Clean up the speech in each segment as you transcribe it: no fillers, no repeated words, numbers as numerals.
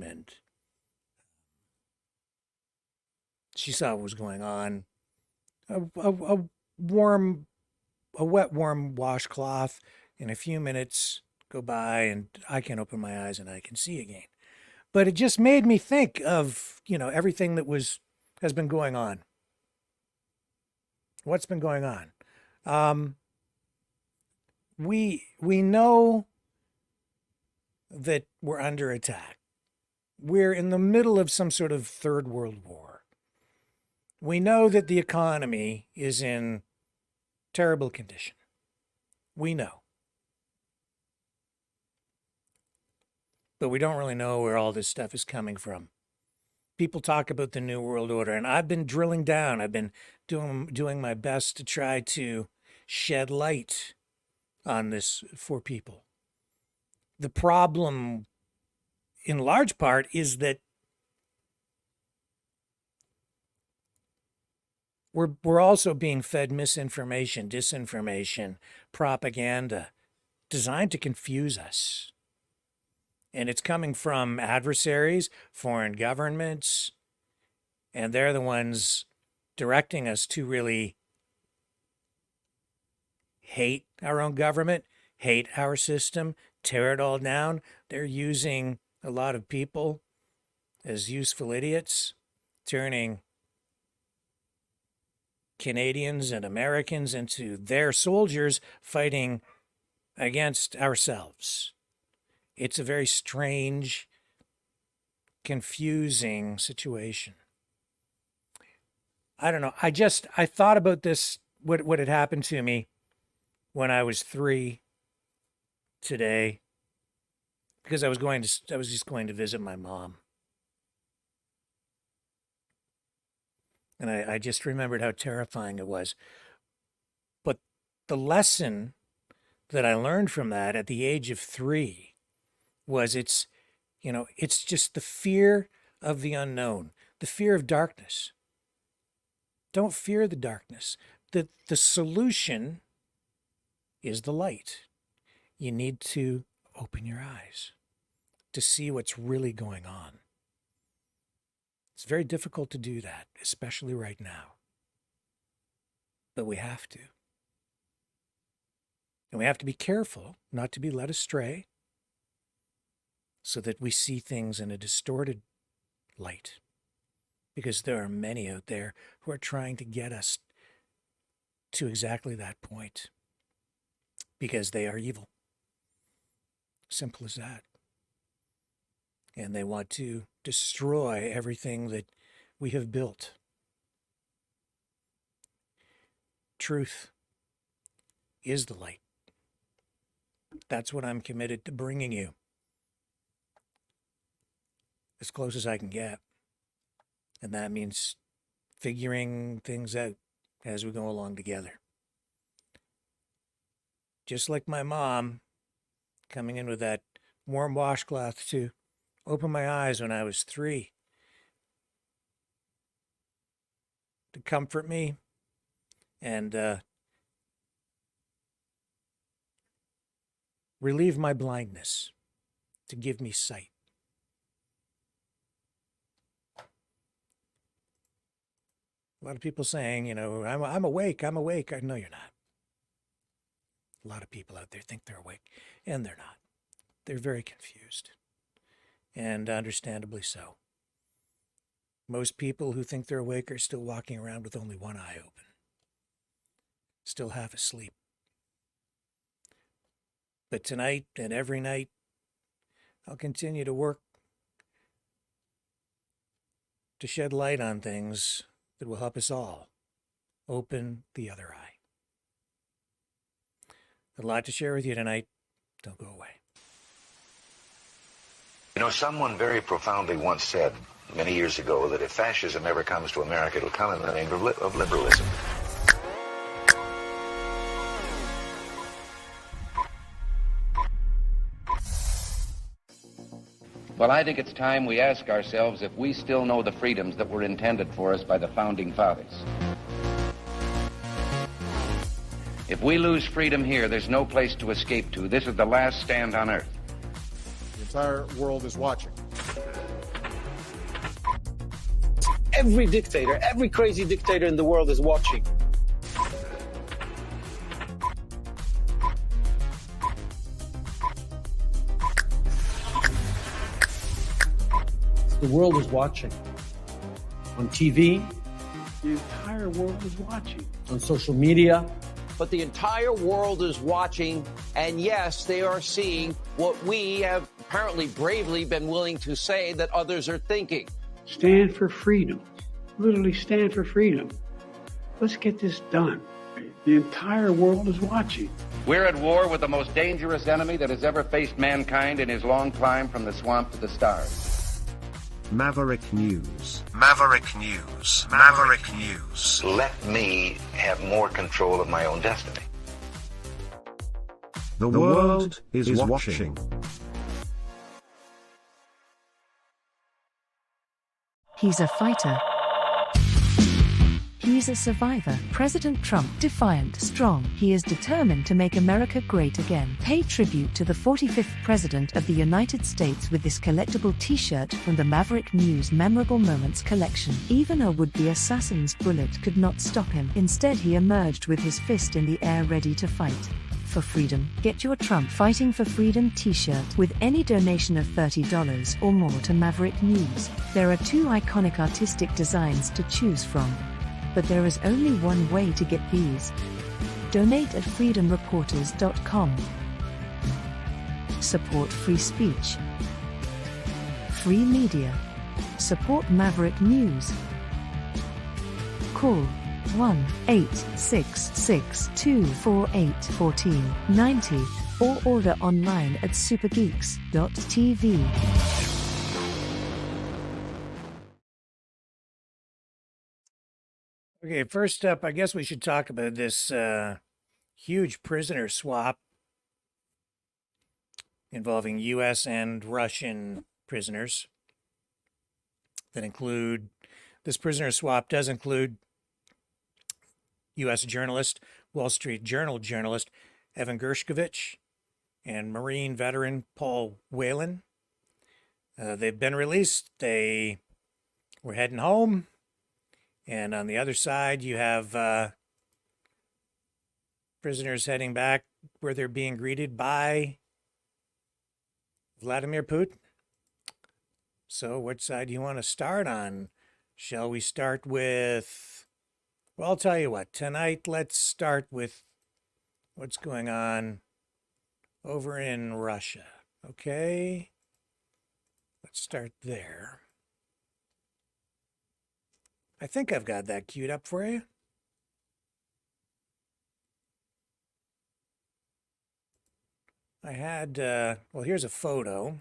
home, and she saw what was going on. A wet, warm washcloth. In a few minutes go by, and I can open my eyes and I can see again. But it just made me think of, everything that has been going on. What's been going on? We know that we're under attack. We're in the middle of some sort of third world war. We know that the economy is in terrible condition. We know. But we don't really know where all this stuff is coming from. People talk about the New World Order, and I've been drilling down. I've been doing my best to try to shed light on this for people. The problem, in large part, is that we're also being fed misinformation, disinformation, propaganda designed to confuse us. And it's coming from adversaries, foreign governments, and they're the ones directing us to really hate our own government, hate our system, tear it all down. They're using a lot of people as useful idiots, turning Canadians and Americans into their soldiers fighting against ourselves. It's a very strange, confusing situation. I don't know. I thought about this, what had happened to me when I was 3 today, because I was just going to visit my mom. And I just remembered how terrifying it was. But the lesson that I learned from that at the age of 3 was it's just the fear of the unknown, the fear of darkness. Don't fear the darkness. The solution is the light. You need to open your eyes to see what's really going on. It's very difficult to do that, especially right now. But we have to. And we have to be careful not to be led astray, so that we see things in a distorted light. Because there are many out there who are trying to get us to exactly that point. Because they are evil. Simple as that. And they want to destroy everything that we have built. Truth is the light. That's what I'm committed to bringing you. As close as I can get. And that means figuring things out as we go along together. Just like my mom coming in with that warm washcloth to open my eyes when I was 3. To comfort me and relieve my blindness. To give me sight. A lot of people saying, I'm awake. I know you're not. A lot of people out there think they're awake, and they're not. They're very confused, and understandably so. Most people who think they're awake are still walking around with only one eye open, still half asleep. But tonight and every night, I'll continue to work to shed light on things that will help us all open the other eye. A lot to share with you tonight. Don't go away. Someone very profoundly once said many years ago that if fascism ever comes to America, it'll come in the name of liberalism. Well, I think it's time we ask ourselves if we still know the freedoms that were intended for us by the Founding Fathers. If we lose freedom here, there's no place to escape to. This is the last stand on Earth. The entire world is watching. every dictator, every crazy dictator in the world is watching. The world is watching. On TV, the entire world is watching. On social media. But the entire world is watching, and yes, they are seeing what we have apparently bravely been willing to say that others are thinking. Stand for freedom. Literally stand for freedom. Let's get this done. The entire world is watching. We're at war with the most dangerous enemy that has ever faced mankind in his long climb from the swamp to the stars. Maverick News. Maverick News. Maverick News. Let me have more control of my own destiny. The world is watching. He's a fighter. He's a survivor. President Trump, defiant, strong. He is determined to make America great again. Pay tribute to the 45th President of the United States with this collectible t-shirt from the Maverick News Memorable Moments collection. Even a would-be assassin's bullet could not stop him. Instead, he emerged with his fist in the air ready to fight. For freedom. Get your Trump Fighting for Freedom t-shirt with any donation of $30 or more to Maverick News. There are 2 iconic artistic designs to choose from. But there is only one way to get these. Donate at freedomreporters.com. Support free speech. Free media. Support Maverick News. Call 1-866-248-1490 or order online at supergeeks.tv. Okay, first up, I guess we should talk about this huge prisoner swap involving U.S. and Russian prisoners that include, this prisoner swap does include U.S. journalist, Wall Street Journal journalist Evan Gershkovich and Marine veteran Paul Whelan. They've been released. They were heading home. And on the other side, you have prisoners heading back where they're being greeted by Vladimir Putin. So which side do you want to start on? Shall we start with, well, I'll tell you what, tonight let's start with what's going on over in Russia, okay? Let's start there. I think I've got that queued up for you. I had, well, here's a photo.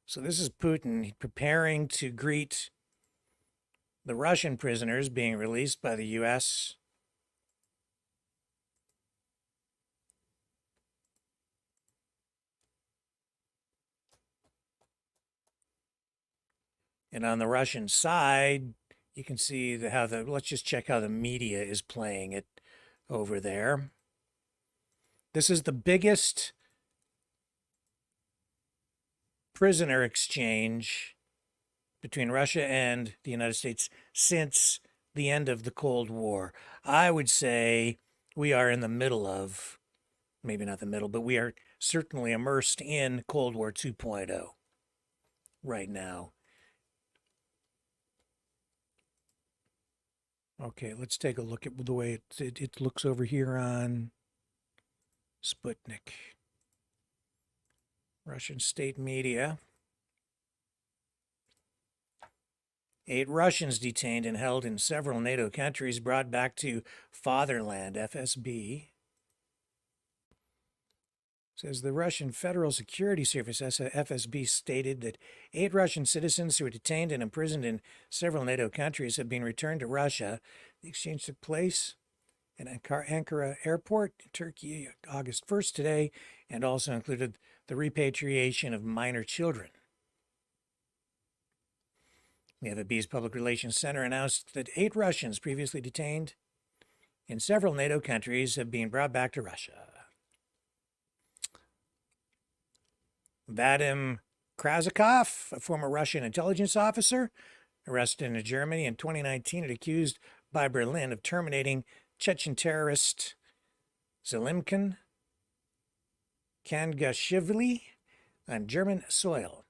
So this is Putin preparing to greet the Russian prisoners being released by the U.S. And on the Russian side, you can see how the, let's just check how the media is playing it over there. This is the biggest prisoner exchange between Russia and the United States since the end of the Cold War. I would say we are in the middle of, maybe not the middle, but we are certainly immersed in Cold War 2.0 right now. Okay, let's take a look at the way it looks over here on Sputnik. Russian state media. 8 Russians detained and held in several NATO countries brought back to fatherland, FSB. Says the Russian Federal Security Service, FSB, stated that 8 Russian citizens who were detained and imprisoned in several NATO countries have been returned to Russia. The exchange took place at Ankara Airport in Turkey August 1st today, and also included the repatriation of minor children. The FSB's Public Relations Center announced that 8 Russians previously detained in several NATO countries have been brought back to Russia. Vadim Krazakov, a former Russian intelligence officer, arrested in Germany in 2019 and accused by Berlin of terminating Chechen terrorist Zelimkin Kangashvili on German soil.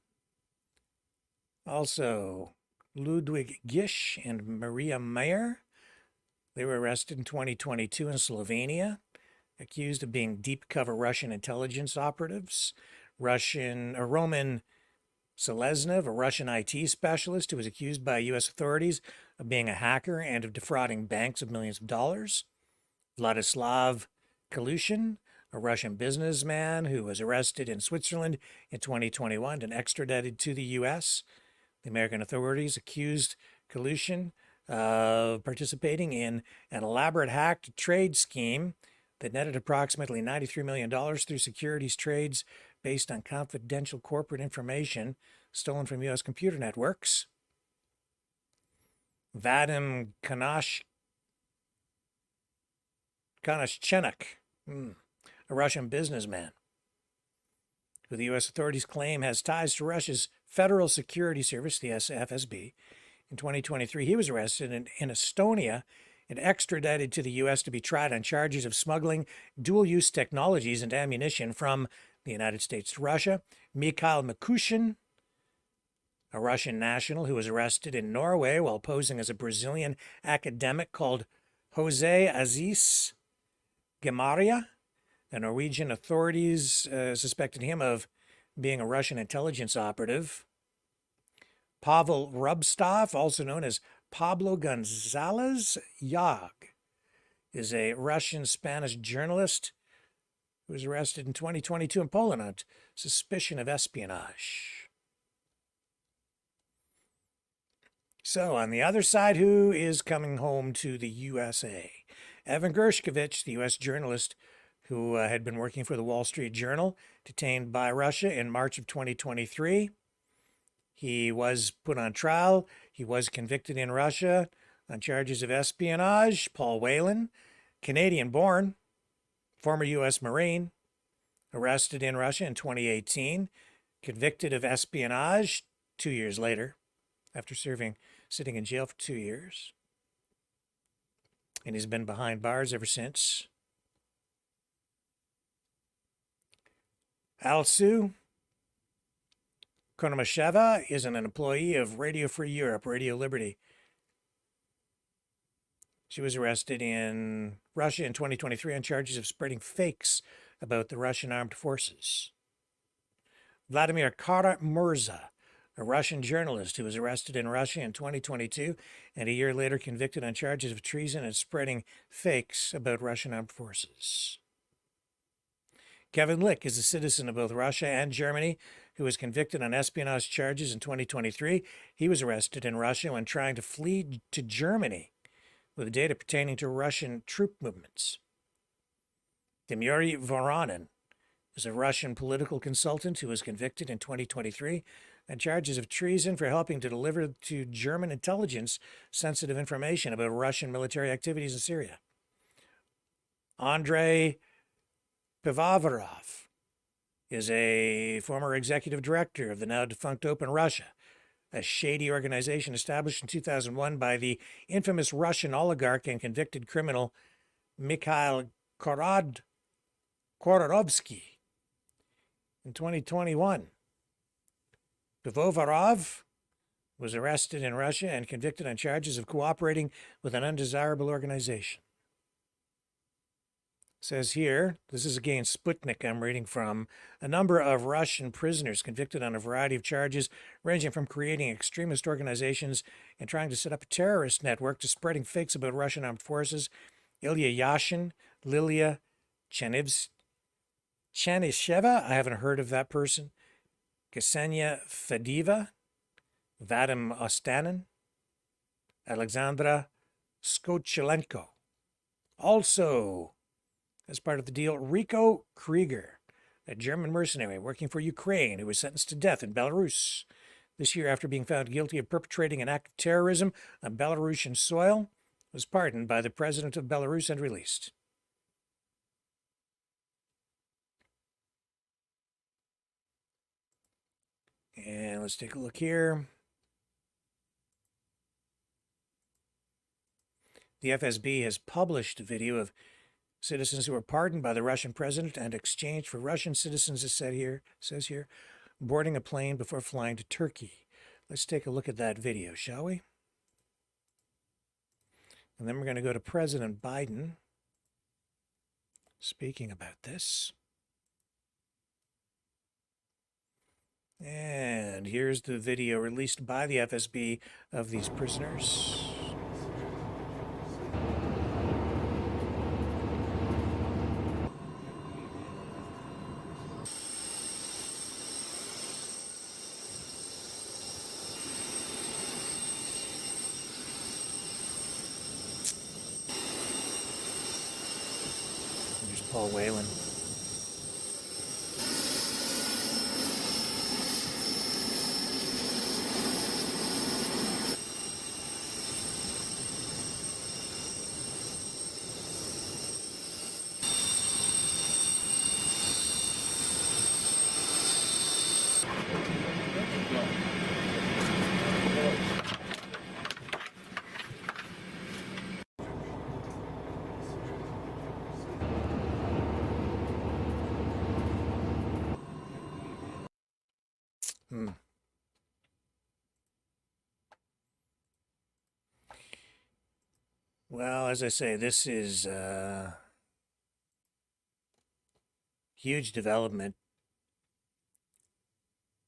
Also, Ludwig Gish and Maria Mayer, they were arrested in 2022 in Slovenia, accused of being deep cover Russian intelligence operatives. Roman Seleznev, a Russian IT specialist who was accused by U.S. authorities of being a hacker and of defrauding banks of millions of dollars. Vladislav Kalushin, a Russian businessman who was arrested in Switzerland in 2021 and extradited to the U.S. The American authorities accused Kalushin of participating in an elaborate hacked trade scheme that netted approximately $93 million through securities trades based on confidential corporate information stolen from U.S. computer networks. Vadim Konashchenik, a Russian businessman who the U.S. authorities claim has ties to Russia's Federal Security Service, the FSB. In 2023, he was arrested in Estonia and extradited to the U.S. to be tried on charges of smuggling dual-use technologies and ammunition from the United States to Russia. Mikhail Mikushin, a Russian national who was arrested in Norway while posing as a Brazilian academic called Jose Aziz Gemaria. The Norwegian authorities suspected him of being a Russian intelligence operative. Pavel Rubstov, also known as Pablo Gonzalez Yag, is a Russian-Spanish journalist who was arrested in 2022 in Poland on suspicion of espionage. So, on the other side, who is coming home to the USA? Evan Gershkovich, the U.S. journalist who had been working for the Wall Street Journal, detained by Russia in March of 2023. He was put on trial. He was convicted in Russia on charges of espionage. Paul Whelan, Canadian-born, former U.S. Marine, arrested in Russia in 2018, convicted of espionage 2 years later, after sitting in jail for 2 years. And he's been behind bars ever since. Alsu Konomasheva is an employee of Radio Free Europe, Radio Liberty. She was arrested in Russia in 2023 on charges of spreading fakes about the Russian armed forces. Vladimir Kara-Murza, a Russian journalist who was arrested in Russia in 2022 and a year later convicted on charges of treason and spreading fakes about Russian armed forces. Kevin Lick is a citizen of both Russia and Germany who was convicted on espionage charges in 2023. He was arrested in Russia when trying to flee to Germany with data pertaining to Russian troop movements. Dmitry Voronin is a Russian political consultant who was convicted in 2023 on charges of treason for helping to deliver to German intelligence sensitive information about Russian military activities in Syria. Andrei Pivovarov is a former executive director of the now defunct Open Russia, a shady organization established in 2001 by the infamous Russian oligarch and convicted criminal Mikhail Khodorkovsky. In 2021, Pivovarov was arrested in Russia and convicted on charges of cooperating with an undesirable organization. It says here, this is again Sputnik I'm reading from, a number of Russian prisoners convicted on a variety of charges ranging from creating extremist organizations and trying to set up a terrorist network to spreading fakes about Russian armed forces. Ilya Yashin, Lilia Chanisheva, I haven't heard of that person, Ksenia Fedeva, Vadim Ostanin, Alexandra Skochelenko. Also, as part of the deal, Rico Krieger, a German mercenary working for Ukraine who was sentenced to death in Belarus this year after being found guilty of perpetrating an act of terrorism on Belarusian soil, was pardoned by the president of Belarus and released. And let's take a look here. The FSB has published a video of citizens who were pardoned by the Russian president and exchanged for Russian citizens, it says here, boarding a plane before flying to Turkey. Let's take a look at that video, shall we? And then we're going to go to President Biden speaking about this. And here's the video released by the FSB of these prisoners. There's Paul Whelan. Well, as I say, this is a huge development.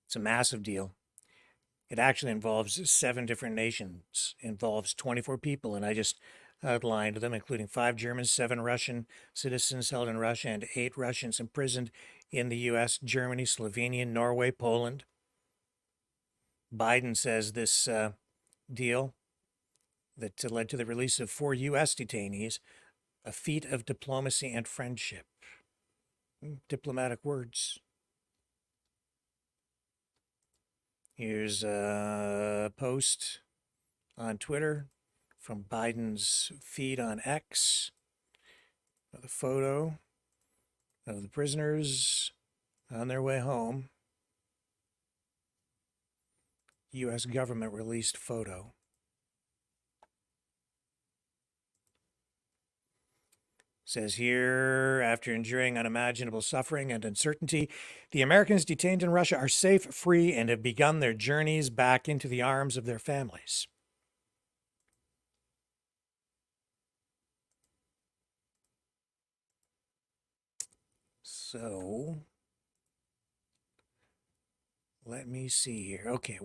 It's a massive deal. It actually involves 7 different nations, involves 24 people, and I just outlined them, including 5 Germans, 7 Russian citizens held in Russia, and 8 Russians imprisoned in the U.S., Germany, Slovenia, Norway, Poland. Biden says this deal that led to the release of 4 U.S. detainees, a feat of diplomacy and friendship. Diplomatic words. Here's a post on Twitter from Biden's feed on X. The photo of the prisoners on their way home. U.S. government released photo. Says here, after enduring unimaginable suffering and uncertainty, the Americans detained in Russia are safe, free, and have begun their journeys back into the arms of their families. So, let me see here. Okay,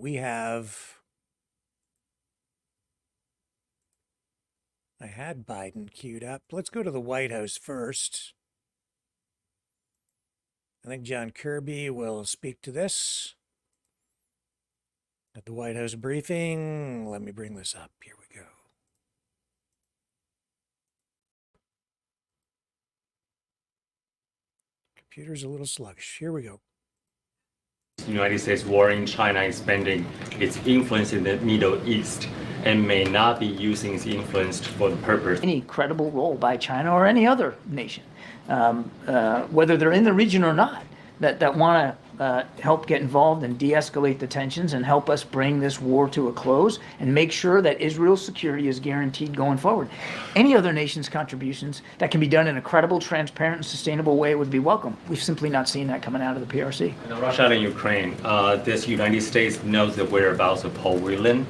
I had Biden queued up. Let's go to the White House first. I think John Kirby will speak to this at the White House briefing. Let me bring this up. Here we go. Computer's a little sluggish. Here we go. The United States war in China expanding its influence in the Middle East and may not be using its influence for the purpose. Any credible role by China or any other nation, whether they're in the region or not, that want to help get involved and de-escalate the tensions and help us bring this war to a close and make sure that Israel's security is guaranteed going forward. Any other nation's contributions that can be done in a credible, transparent, and sustainable way would be welcome. We've simply not seen that coming out of the PRC. In Russia and Ukraine, does United States knows the whereabouts of Paul Whelan?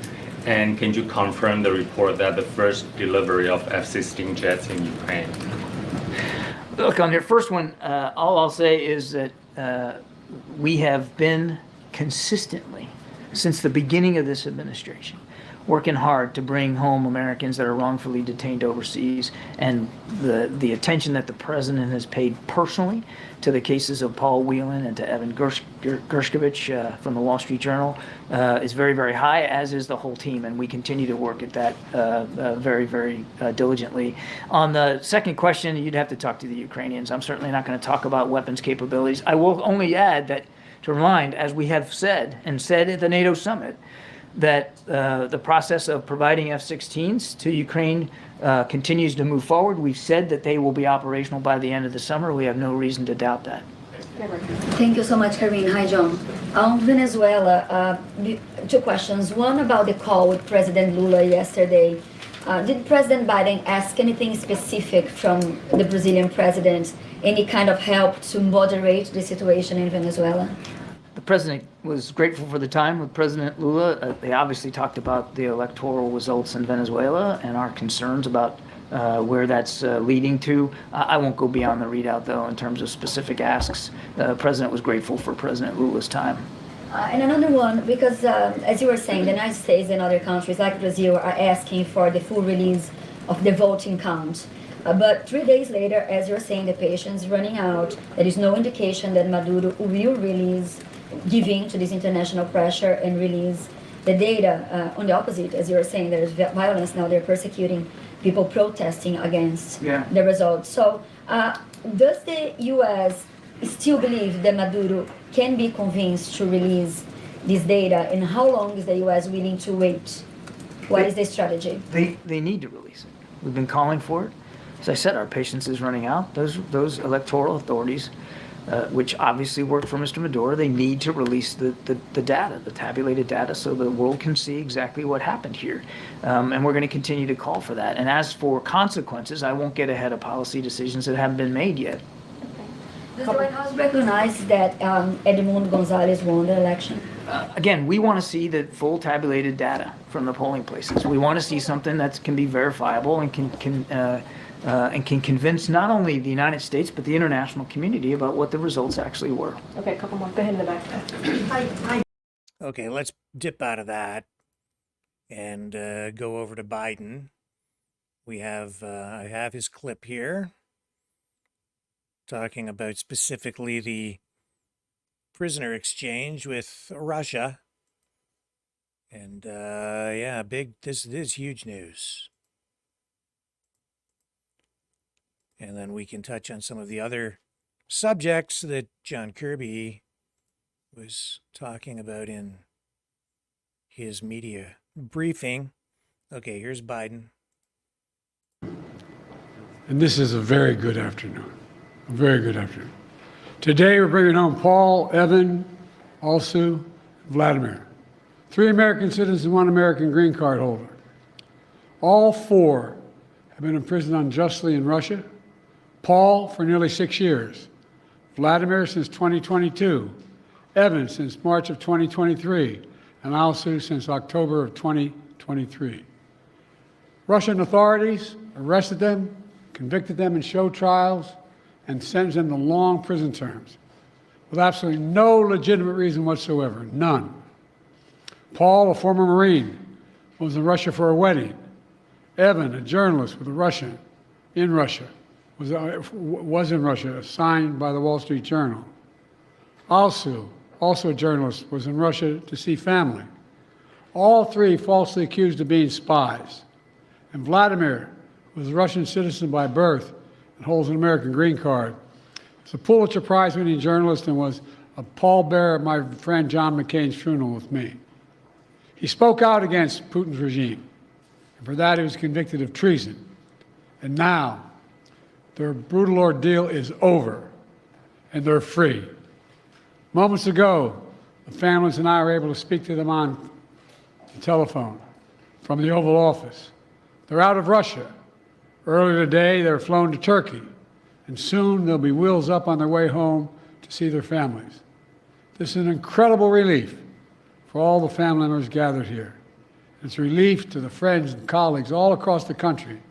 And can you confirm the report that the first delivery of F-16 jets in Ukraine? Look, on your first one, all I'll say is that we have been consistently, since the beginning of this administration, working hard to bring home Americans that are wrongfully detained overseas, and the attention that the president has paid personally to the cases of Paul Whelan and to Evan Gershkovich from the Wall Street Journal is very, very high, as is the whole team, and we continue to work at that very, very diligently. On the second question, you'd have to talk to the Ukrainians. I'm certainly not going to talk about weapons capabilities. I will only add that, to remind, as we have said at the NATO summit, that the process of providing F-16s to Ukraine continues to move forward. We've said that they will be operational by the end of the summer. We have no reason to doubt that. Thank you so much, Karine. Hi, John. On Venezuela, 2 questions. One about the call with President Lula yesterday. Did President Biden ask anything specific from the Brazilian president, any kind of help to moderate the situation in Venezuela? The president was grateful for the time with President Lula. They obviously talked about the electoral results in Venezuela and our concerns about where that's leading to. I won't go beyond the readout, though, in terms of specific asks. The president was grateful for President Lula's time. And another one, because as you were saying, the United States and other countries like Brazil are asking for the full release of the voting count. But 3 days later, as you're saying, the patience is running out. There is no indication that Maduro will release, giving to this international pressure and release the data. On the opposite, as you were saying, there's violence now. They're persecuting people protesting against the results. So does the U.S. still believe that Maduro can be convinced to release this data, and how long is the U.S. willing to wait? What is the strategy? They need to release it. We've been calling for it. As I said, our patience is running out. Those electoral authorities, which obviously work for Mr. Maduro, they need to release the data, the tabulated data, so the world can see exactly what happened here. And we're going to continue to call for that. And as for consequences, I won't get ahead of policy decisions that haven't been made yet. Does the White House recognize that Edmundo Gonzalez won the election? Again, we want to see the full tabulated data from the polling places. We want to see something that can be verifiable and can convince not only the United States but the international community about what the results actually were. Okay, a couple more. Go ahead in the back. Okay, let's dip out of that and go over to Biden. We have I have his clip here talking about specifically the prisoner exchange with Russia. And yeah, this is huge news. And then we can touch on some of the other subjects that John Kirby was talking about in his media briefing. Okay, here's Biden. And this is a very good afternoon. A very good afternoon. Today we're bringing home Paul, Evan, Alsu, Vladimir. 3 American citizens and 1 American green card holder. All 4 have been imprisoned unjustly in Russia. Paul for nearly 6 years. Vladimir since 2022. Evan since March of 2023. And Alsu since October of 2023. Russian authorities arrested them, convicted them in show trials, and sentenced them to long prison terms with absolutely no legitimate reason whatsoever, none. Paul, a former Marine, was in Russia for a wedding. Evan, a journalist with a Russian in Russia, was in Russia, signed by the Wall Street Journal. Alsu, also a journalist, was in Russia to see family. All 3 falsely accused of being spies. And Vladimir was a Russian citizen by birth and holds an American green card. He's a Pulitzer Prize-winning journalist and was a pallbearer at my friend John McCain's funeral with me. He spoke out against Putin's regime, and for that he was convicted of treason. And now, their brutal ordeal is over, and they're free. Moments ago, the families and I were able to speak to them on the telephone from the Oval Office. They're out of Russia. Earlier today, they were flown to Turkey, and soon they'll be wheels up on their way home to see their families. This is an incredible relief for all the family members gathered here. It's a relief to the friends and colleagues all across the country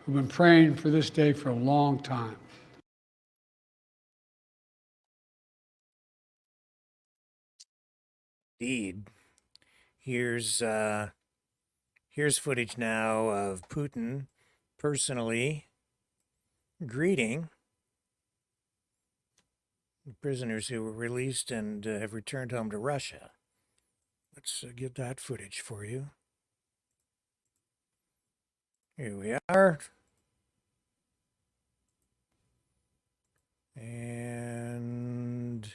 who've been praying for this day for a long time. Indeed. Here's footage now of Putin personally greeting the prisoners who were released and have returned home to Russia. Let's get that footage for you. Here we are. And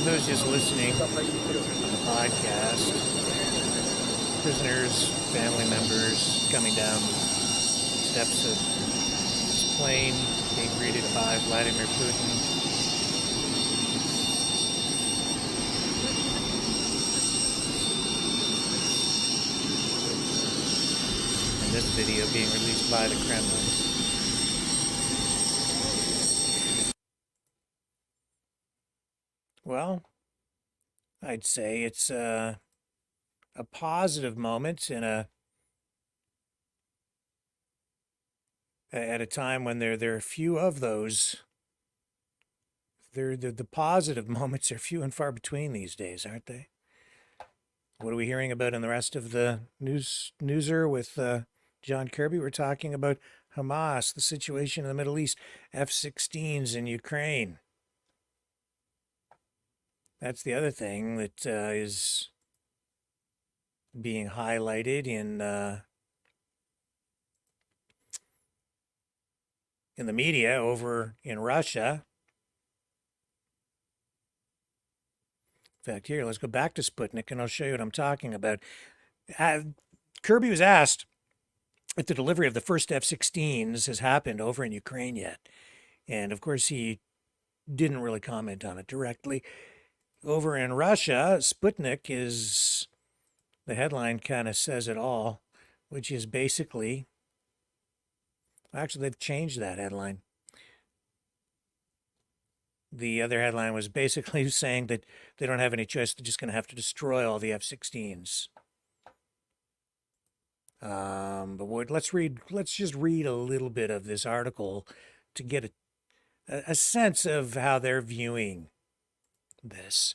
those just listening on the podcast, prisoners, family members coming down steps of this plane, being greeted by Vladimir Putin. And this video being released by the Kremlin. Well, I'd say it's a positive moment in at a time when there are few of those. The positive moments are few and far between these days, aren't they? What are we hearing about in the rest of the newser with John Kirby? We're talking about Hamas, the situation in the Middle East, F-16s in Ukraine. That's the other thing that is being highlighted in the media over in Russia. In fact, here, let's go back to Sputnik and I'll show you what I'm talking about. Kirby was asked if the delivery of the first F-16s has happened over in Ukraine yet. And of course, he didn't really comment on it directly. Over in Russia, Sputnik is, the headline kind of says it all, which is basically, actually, they've changed that headline. The other headline was basically saying that they don't have any choice. They're just going to have to destroy all the F-16s. But let's just read a little bit of this article to get a sense of how they're viewing this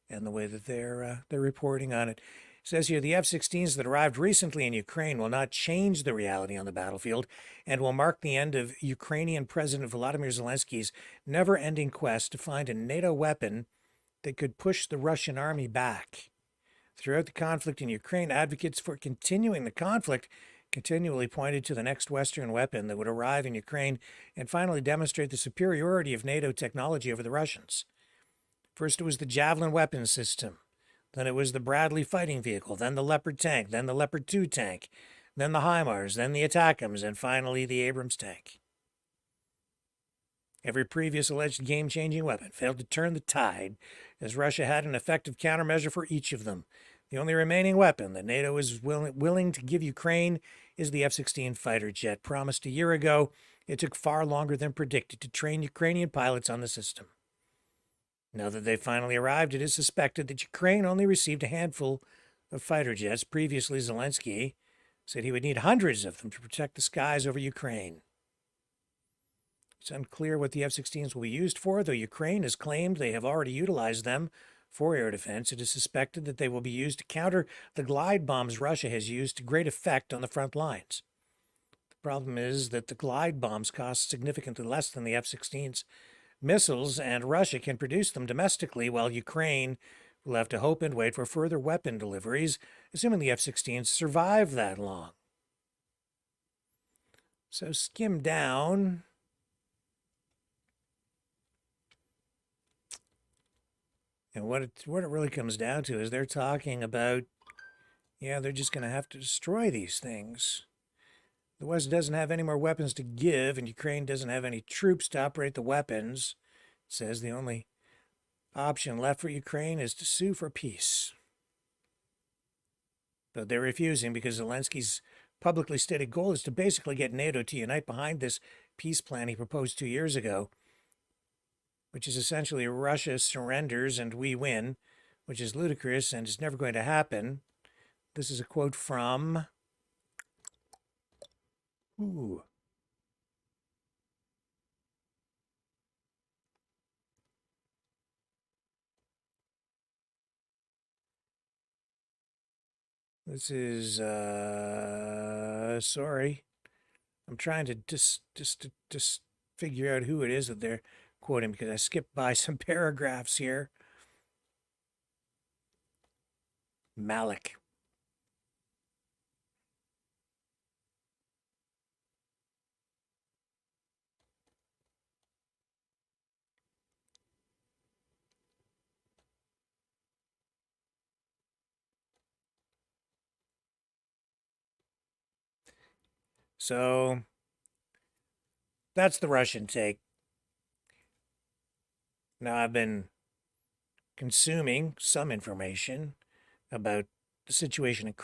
and the way that they're reporting on it. It says here, the F-16s that arrived recently in Ukraine will not change the reality on the battlefield and will mark the end of Ukrainian President Volodymyr Zelensky's never-ending quest to find a NATO weapon that could push the Russian army back. Throughout the conflict in Ukraine, advocates for continuing the conflict continually pointed to the next Western weapon that would arrive in Ukraine and finally demonstrate the superiority of NATO technology over the Russians. First, it was the Javelin weapon system. Then it was the Bradley fighting vehicle, then the Leopard tank, then the Leopard 2 tank, then the HIMARS, then the ATACMS, and finally the Abrams tank. Every previous alleged game-changing weapon failed to turn the tide, as Russia had an effective countermeasure for each of them. The only remaining weapon that NATO is willing to give Ukraine is the F-16 fighter jet. Promised a year ago, it took far longer than predicted to train Ukrainian pilots on the system. Now that they finally arrived, it is suspected that Ukraine only received a handful of fighter jets. Previously, Zelensky said he would need hundreds of them to protect the skies over Ukraine. It's unclear what the F-16s will be used for, though Ukraine has claimed they have already utilized them for air defense. It is suspected that they will be used to counter the glide bombs Russia has used to great effect on the front lines. The problem is that the glide bombs cost significantly less than the F-16s missiles, and Russia can produce them domestically, while Ukraine will have to hope and wait for further weapon deliveries, assuming the F-16s survive that long. So skim down. And what it really comes down to is they're talking about, yeah, they're just going to have to destroy these things. The West doesn't have any more weapons to give, and Ukraine doesn't have any troops to operate the weapons. It says the only option left for Ukraine is to sue for peace. But they're refusing because Zelensky's publicly stated goal is to basically get NATO to unite behind this peace plan he proposed 2 years ago, which is essentially Russia surrenders and we win, which is ludicrous and is never going to happen. This is a quote from... This is, sorry. I'm trying to just figure out who it is that they're quoting because I skipped by some paragraphs here. Malik. So that's the Russian take. Now, I've been consuming some information about the situation in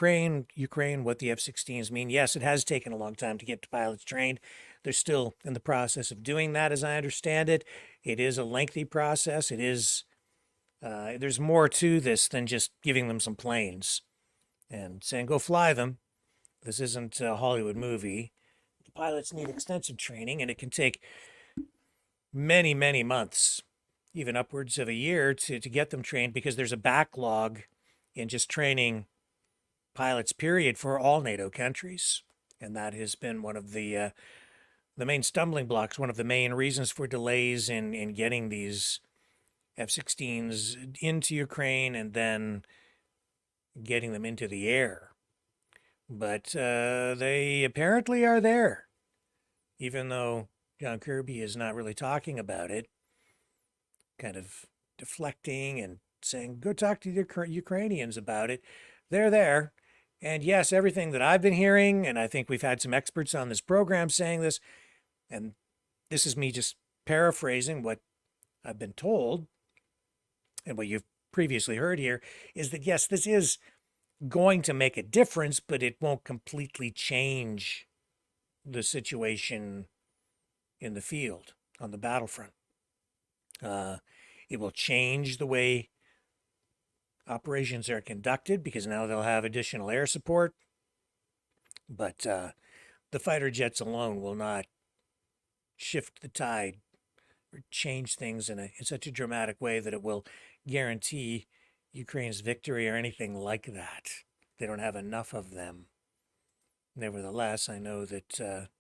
Ukraine, what the F-16s mean. Yes, it has taken a long time to get pilots trained. They're still in the process of doing that, as I understand it. It is a lengthy process. It is, there's more to this than just giving them some planes and saying, go fly them. This isn't a Hollywood movie. The pilots need extensive training, and it can take many, many months, even upwards of a year, to get them trained, because there's a backlog in just training pilots, period, for all NATO countries. And that has been one of the main stumbling blocks, one of the main reasons for delays in getting these F-16s into Ukraine and then getting them into the air. But they apparently are there, even though John Kirby is not really talking about it, kind of deflecting and saying, go talk to the Ukrainians about it. They're there. And yes, everything that I've been hearing, and I think we've had some experts on this program saying this, and this is me just paraphrasing what I've been told and what you've previously heard here, is that yes, this is going to make a difference, but it won't completely change the situation in the field, on the battlefront. It will change the way operations are conducted, because now they'll have additional air support. But the fighter jets alone will not shift the tide or change things in such a dramatic way that it will guarantee Ukraine's victory or anything like that. They don't have enough of them. Nevertheless, I know that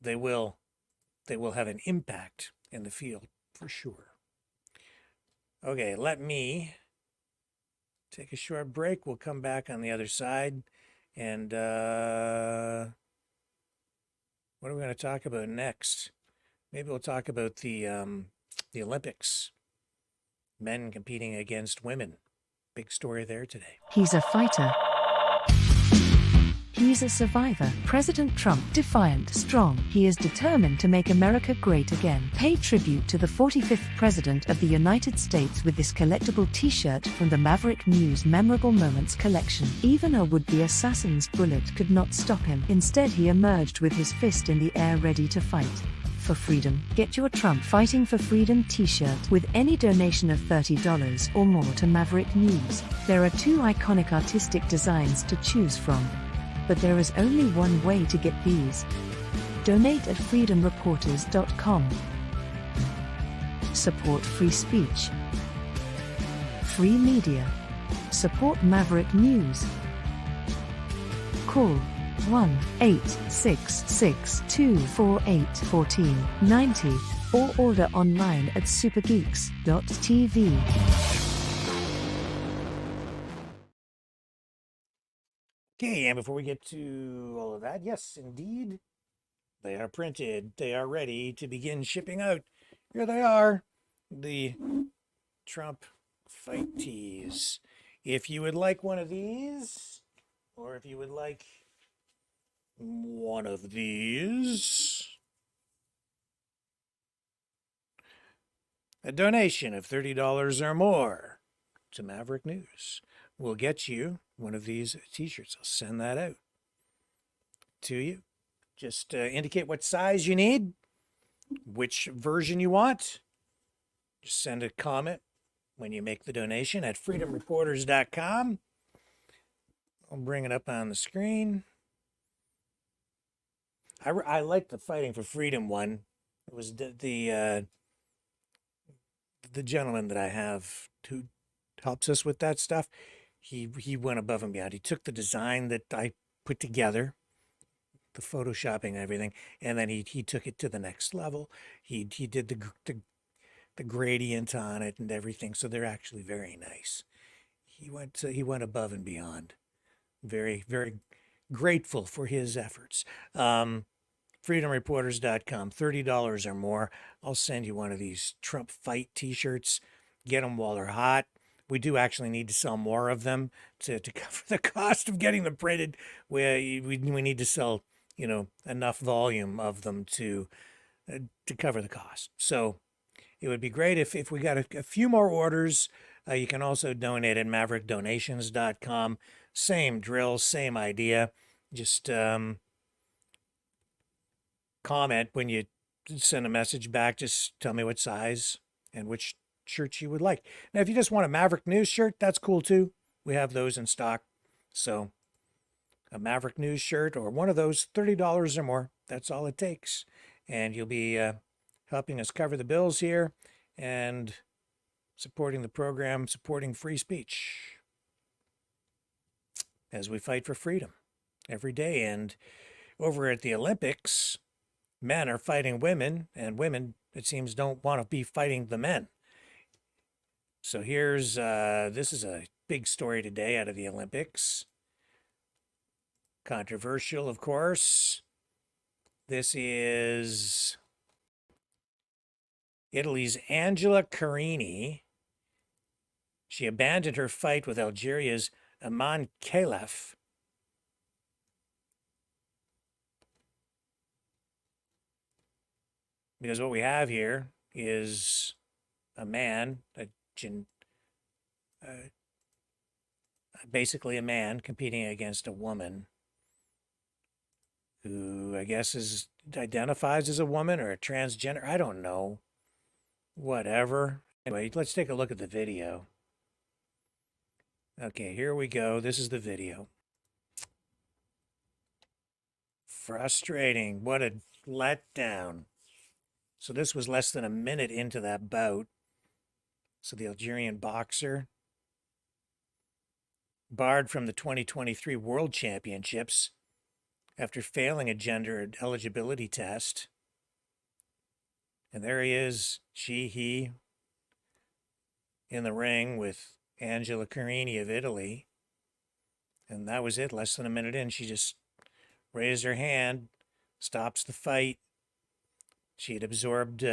they will have an impact in the field for sure. Okay, let me take a short break. We'll come back on the other side. And what are we going to talk about next? Maybe we'll talk about the Olympics. Men competing against women. Big story there today. He's a fighter. He's a survivor. President Trump, defiant, strong. He is determined to make America great again. Pay tribute to the 45th President of the United States with this collectible t-shirt from the Maverick News Memorable Moments collection. Even a would-be assassin's bullet could not stop him. Instead, he emerged with his fist in the air ready to fight for freedom. Get your Trump Fighting for Freedom t-shirt with any donation of $30 or more to Maverick News. There are 2 iconic artistic designs to choose from, but there is only one way to get these. Donate at freedomreporters.com. Support free speech, free media. Support Maverick News. Call 1-866-248-1490 or order online at supergeeks.tv. Okay, and before we get to all of that, yes, indeed, they are printed. They are ready to begin shipping out. Here they are, the Trump fight tees. If you would like one of these, or if you would like one of these, a donation of $30 or more to Maverick News will get you one of these t-shirts. I'll send that out to you. Just indicate what size you need, which version you want. Just send a comment when you make the donation at freedomreporters.com. I'll bring it up on the screen. I like the Fighting for Freedom one. It was the gentleman that I have who helps us with that stuff. He went above and beyond. He took the design that I put together, the photoshopping and everything, and then he took it to the next level. He did the gradient on it and everything, so they're actually very nice. He went above and beyond. Very, very grateful for his efforts. freedomreporters.com, $30 or more. I'll send you one of these Trump Fight t-shirts. Get them while they're hot. we do actually need to sell more of them to cover the cost of getting them printed. We need to sell, enough volume of them to cover the cost. So it would be great if we got a few more orders. You can also donate at maverickdonations.com. Same drill, same idea. Just comment when you send a message back. Just tell me what size and which shirt you would like. Now, if you just want a Maverick News shirt, that's cool too. We have those in stock. So a Maverick News shirt or one of those, $30 or more. That's all it takes. And you'll be helping us cover the bills here and supporting the program, supporting free speech as we fight for freedom every day. And over at the Olympics, men are fighting women, and women, it seems, don't want to be fighting the men. So here's, this is a big story today out of the Olympics. Controversial, of course. This is Italy's Angela Carini. She abandoned her fight with Algeria's Aman Khalef. Because what we have here is a man, basically a man competing against a woman who I guess identifies as a woman or a transgender. I don't know. Whatever. Anyway, let's take a look at the video. Okay, here we go. This is the video. Frustrating. What a letdown. So this was less than a minute into that bout. So the Algerian boxer, barred from the 2023 World Championships after failing a gender eligibility test. And there he is, he, in the ring with Angela Carini of Italy. And that was it, less than a minute in. She just raised her hand, stops the fight. She had absorbed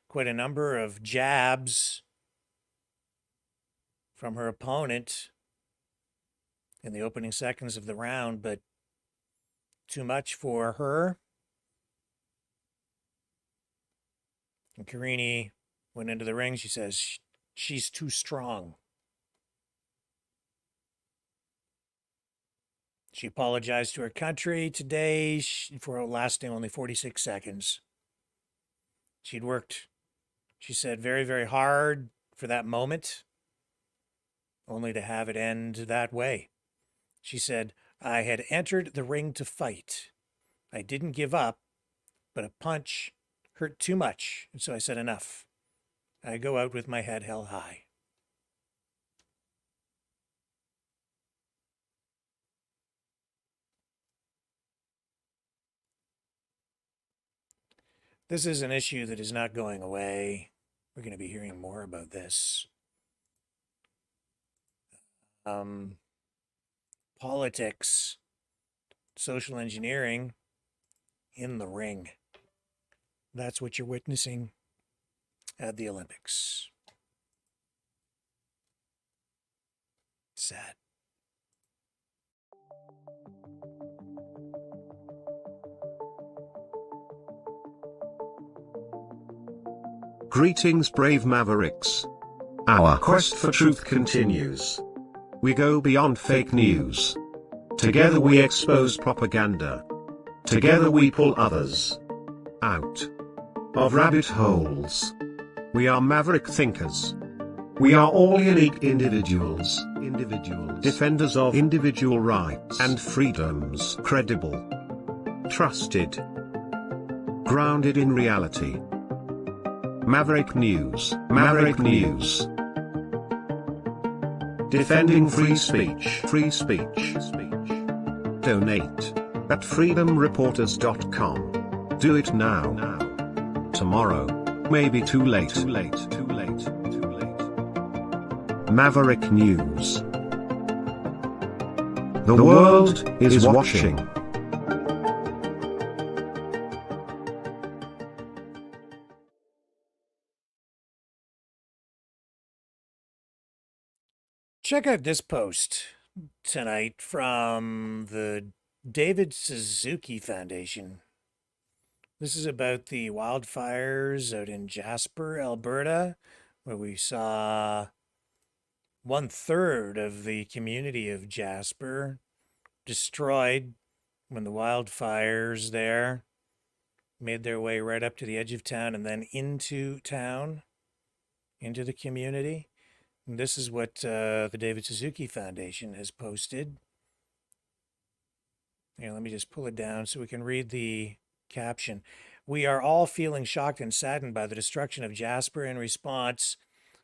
quite a number of jabs from her opponent in the opening seconds of the round, but too much for her. And Carini went into the ring. She says, she's too strong. She apologized to her country today for lasting only 46 seconds. She'd worked, she said, very, very hard for that moment, only to have it end that way. She said, I had entered the ring to fight. I didn't give up, but a punch hurt too much, and so I said enough. I go out with my head held high. This is an issue that is not going away. We're going to be hearing more about this. Politics, social engineering in the ring. That's what you're witnessing at the Olympics. Sad. Greetings, brave Mavericks. Our quest for truth continues. We go beyond fake news. Together we expose propaganda. Together we pull others out of rabbit holes. We are maverick thinkers. We are all unique individuals, defenders of individual rights and freedoms, credible, trusted, grounded in reality. Maverick News, Maverick News. Defending free speech, free speech. Donate at freedomreporters.com. Do it now. Tomorrow may be too late. Maverick News. The world is watching. Check out this post tonight from the David Suzuki Foundation. This is about the wildfires out in Jasper, Alberta, where we saw 1/3 of the community of Jasper destroyed when the wildfires there made their way right up to the edge of town and then into town, into the community. And this is what the David Suzuki Foundation has posted. Here, let me just pull it down so we can read the caption. We are all feeling shocked and saddened by the destruction of Jasper. In response,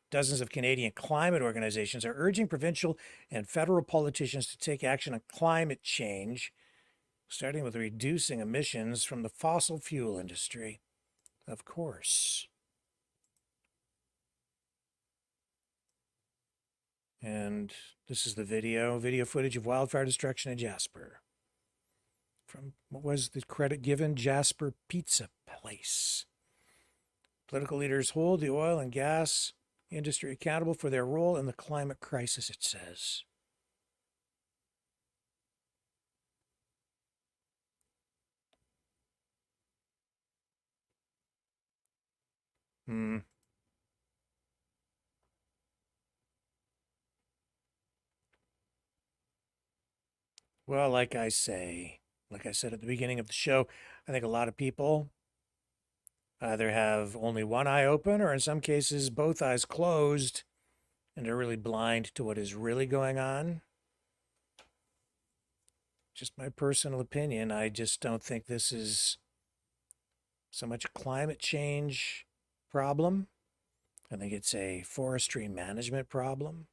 dozens of Canadian climate organizations are urging provincial and federal politicians to take action on climate change, starting with reducing emissions from the fossil fuel industry. Of course. And this is the video footage of wildfire destruction in Jasper. From, what was the credit given? Jasper Pizza Place. Political leaders hold the oil and gas industry accountable for their role in the climate crisis, it says. Well, like I said at the beginning of the show, I think a lot of people either have only one eye open or in some cases both eyes closed and are really blind to what is really going on. Just my personal opinion. I just don't think this is so much a climate change problem. I think it's a forestry management problem.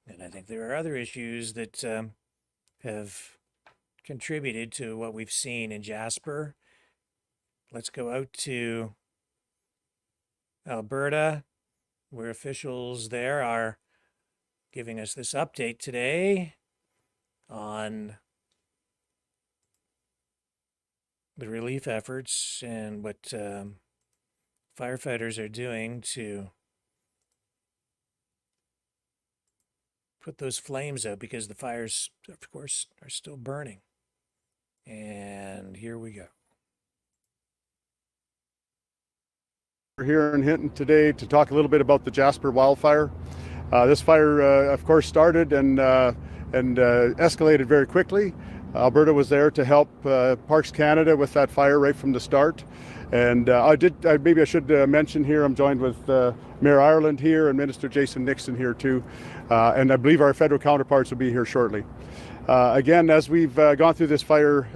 And I think there are other issues that have contributed to what we've seen in Jasper. Let's go out to Alberta, where officials there are giving us this update today on the relief efforts and what firefighters are doing to put those flames out, because the fires, of course, are still burning. And here we go. We're here in Hinton today to talk a little bit about the Jasper wildfire. This fire, of course, started and escalated very quickly. Alberta was there to help Parks Canada with that fire right from the start. And maybe I should mention here, I'm joined with Mayor Ireland here and Minister Jason Nixon here too. And I believe our federal counterparts will be here shortly. Again, as we've gone through this fire,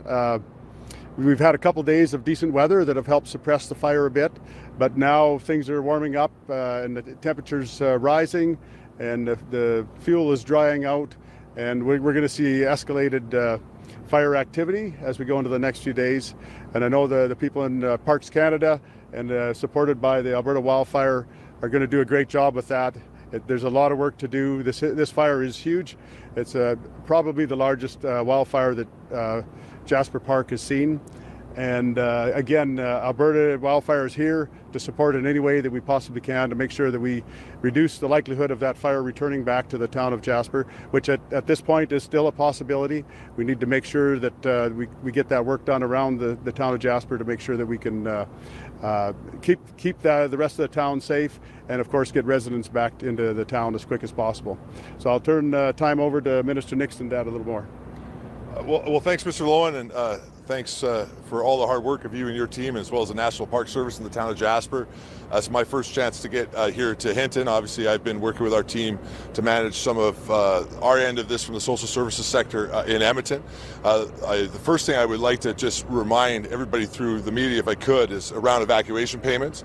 we've had a couple days of decent weather that have helped suppress the fire a bit, but now things are warming up and the temperature's rising and the fuel is drying out, and we're going to see escalated fire activity as we go into the next few days. And I know the people in Parks Canada and supported by the Alberta Wildfire are going to do a great job with that. There's a lot of work to do. This fire is huge. It's probably the largest wildfire that Jasper Park has seen. And again, Alberta Wildfire is here to support in any way that we possibly can to make sure that we reduce the likelihood of that fire returning back to the town of Jasper, which at this point is still a possibility. We need to make sure that we get that work done around the town of Jasper to make sure that we can keep the rest of the town safe and, of course, get residents back into the town as quick as possible. So I'll turn time over to Minister Nixon to add a little more. Well, thanks, Mr. Lowen, and thanks for all the hard work of you and your team, as well as the National Park Service in the town of Jasper. It's my first chance to get here to Hinton. Obviously, I've been working with our team to manage some of our end of this from the social services sector in Edmonton. The first thing I would like to just remind everybody through the media, if I could, is around evacuation payments.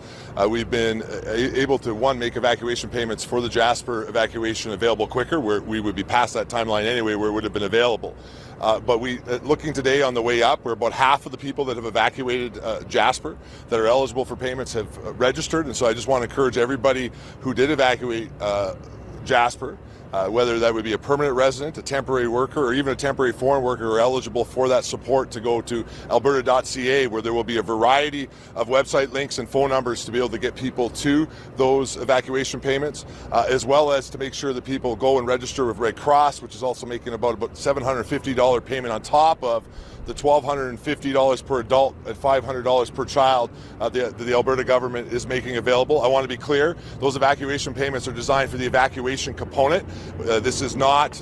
We've been able to, one, make evacuation payments for the Jasper evacuation available quicker, where we would be past that timeline anyway, where it would have been available. But looking today on the way up, we're about half of the people that have evacuated Jasper that are eligible for payments have registered. And so I just want to encourage everybody who did evacuate Jasper whether that would be a permanent resident, a temporary worker, or even a temporary foreign worker are eligible for that support to go to alberta.ca, where there will be a variety of website links and phone numbers to be able to get people to those evacuation payments, as well as to make sure that people go and register with Red Cross, which is also making about $750 payment on top of the $1,250 per adult and $500 per child the Alberta government is making available. I want to be clear, those evacuation payments are designed for the evacuation component. This is not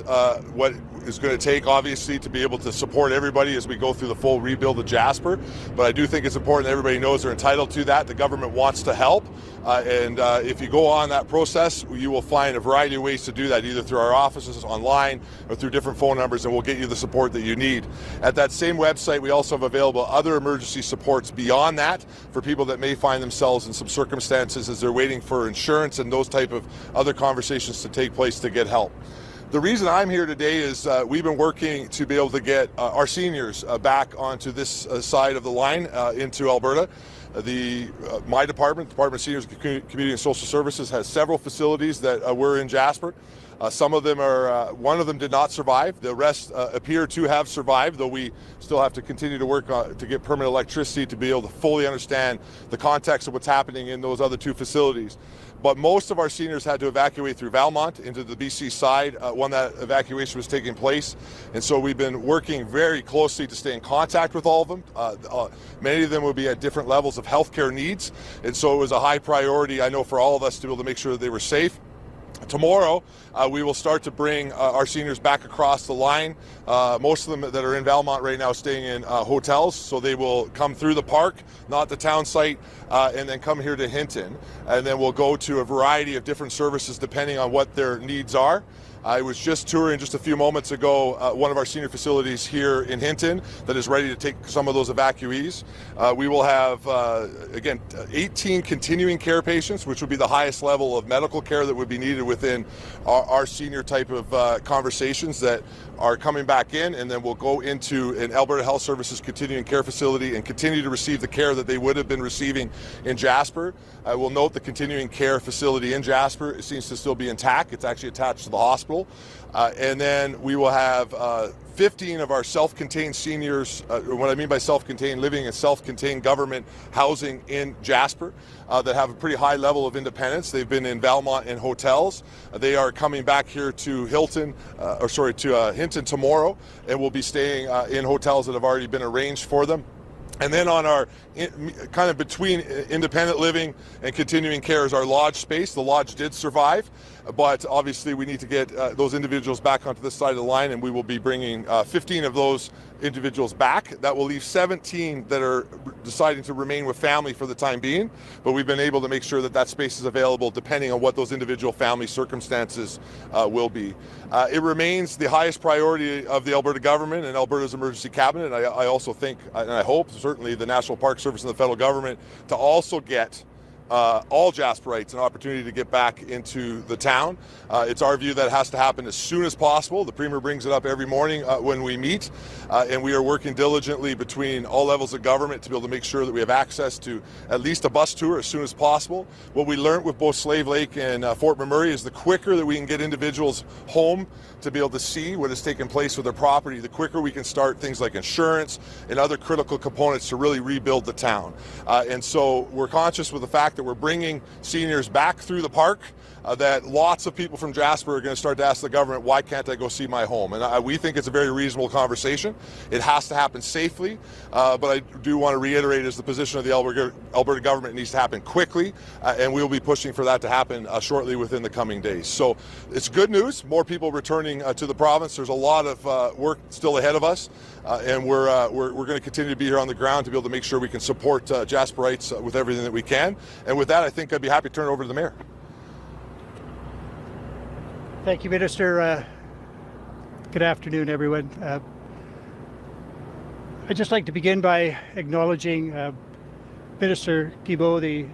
what is going to take, obviously, to be able to support everybody as we go through the full rebuild of Jasper. But I do think it's important that everybody knows they're entitled to that. The government wants to help. And if you go on that process, you will find a variety of ways to do that, either through our offices, online, or through different phone numbers, and we'll get you the support that you need. At that same website, we also have available other emergency supports beyond that for people that may find themselves in some circumstances as they're waiting for insurance and those type of other conversations to take place to get help. The reason I'm here today is we've been working to be able to get our seniors back onto this side of the line into Alberta. My department, Department of Seniors, Community and Social Services, has several facilities that were in Jasper. Some of them are, one of them did not survive. The rest appear to have survived, though we still have to continue to work to get permanent electricity to be able to fully understand the context of what's happening in those other two facilities. But most of our seniors had to evacuate through Valmont into the BC side when that evacuation was taking place. And so we've been working very closely to stay in contact with all of them. Many of them will be at different levels of healthcare needs. And so it was a high priority, I know, for all of us to be able to make sure that they were safe. Tomorrow, we will start to bring our seniors back across the line. Most of them that are in Valmont right now staying in hotels, so they will come through the park, not the town site, and then come here to Hinton. And then we'll go to a variety of different services depending on what their needs are. I was just touring just a few moments ago one of our senior facilities here in Hinton that is ready to take some of those evacuees. We will have, again, 18 continuing care patients, which would be the highest level of medical care that would be needed within our senior type of conversations that are coming back in, and then we'll go into an Alberta Health Services continuing care facility and continue to receive the care that they would have been receiving in Jasper. I will note the continuing care facility in Jasper seems to still be intact. It's actually attached to the hospital. And then we will have 15 of our self-contained seniors, what I mean by self-contained, living in self-contained government housing in Jasper that have a pretty high level of independence. They've been in Valmont in hotels. They are coming back here to Hinton tomorrow, and will be staying in hotels that have already been arranged for them. And then on our kind of between independent living and continuing care is our lodge space. The lodge did survive, but obviously we need to get those individuals back onto this side of the line, and we will be bringing 15 of those individuals back. That will leave 17 that are deciding to remain with family for the time being, but we've been able to make sure that that space is available depending on what those individual family circumstances will be. It remains the highest priority of the Alberta government and Alberta's emergency cabinet. I also think, and I hope, certainly the National Park Service and the federal government, to also get all Jasperites an opportunity to get back into the town. It's our view that it has to happen as soon as possible. The Premier brings it up every morning when we meet, and we are working diligently between all levels of government to be able to make sure that we have access to at least a bus tour as soon as possible. What we learned with both Slave Lake and Fort McMurray is the quicker that we can get individuals home to be able to see what has taken place with their property, the quicker we can start things like insurance and other critical components to really rebuild the town. And so we're conscious with the fact that we're bringing seniors back through the park, that lots of people from Jasper are going to start to ask the government, why can't I go see my home? And we think it's a very reasonable conversation. It has to happen safely, but I do want to reiterate is the position of the Alberta government needs to happen quickly, and we'll be pushing for that to happen shortly within the coming days. So it's good news, more people returning to the province. There's a lot of work still ahead of us, and we're going to continue to be here on the ground to be able to make sure we can support Jasperites with everything that we can. And with that, I think I'd be happy to turn it over to the Mayor. Thank you, Minister. Good afternoon, everyone. I'd just like to begin by acknowledging Minister Guilbeault,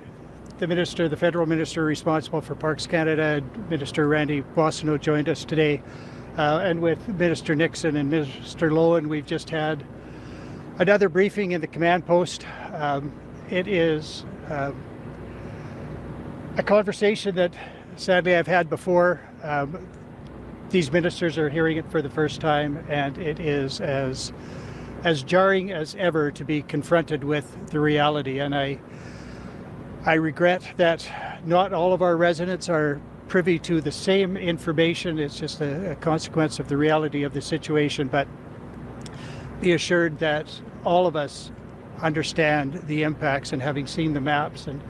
the federal minister responsible for Parks Canada, and Minister Randy Boissonnault joined us today. And with Minister Nixon and Minister Lowen, we've just had another briefing in the command post. It is a conversation that sadly I've had before. these ministers are hearing it for the first time, and it is as jarring as ever to be confronted with the reality. And I regret that not all of our residents are privy to the same information. It's just a consequence of the reality of the situation. But be assured that all of us understand the impacts, and having seen the maps and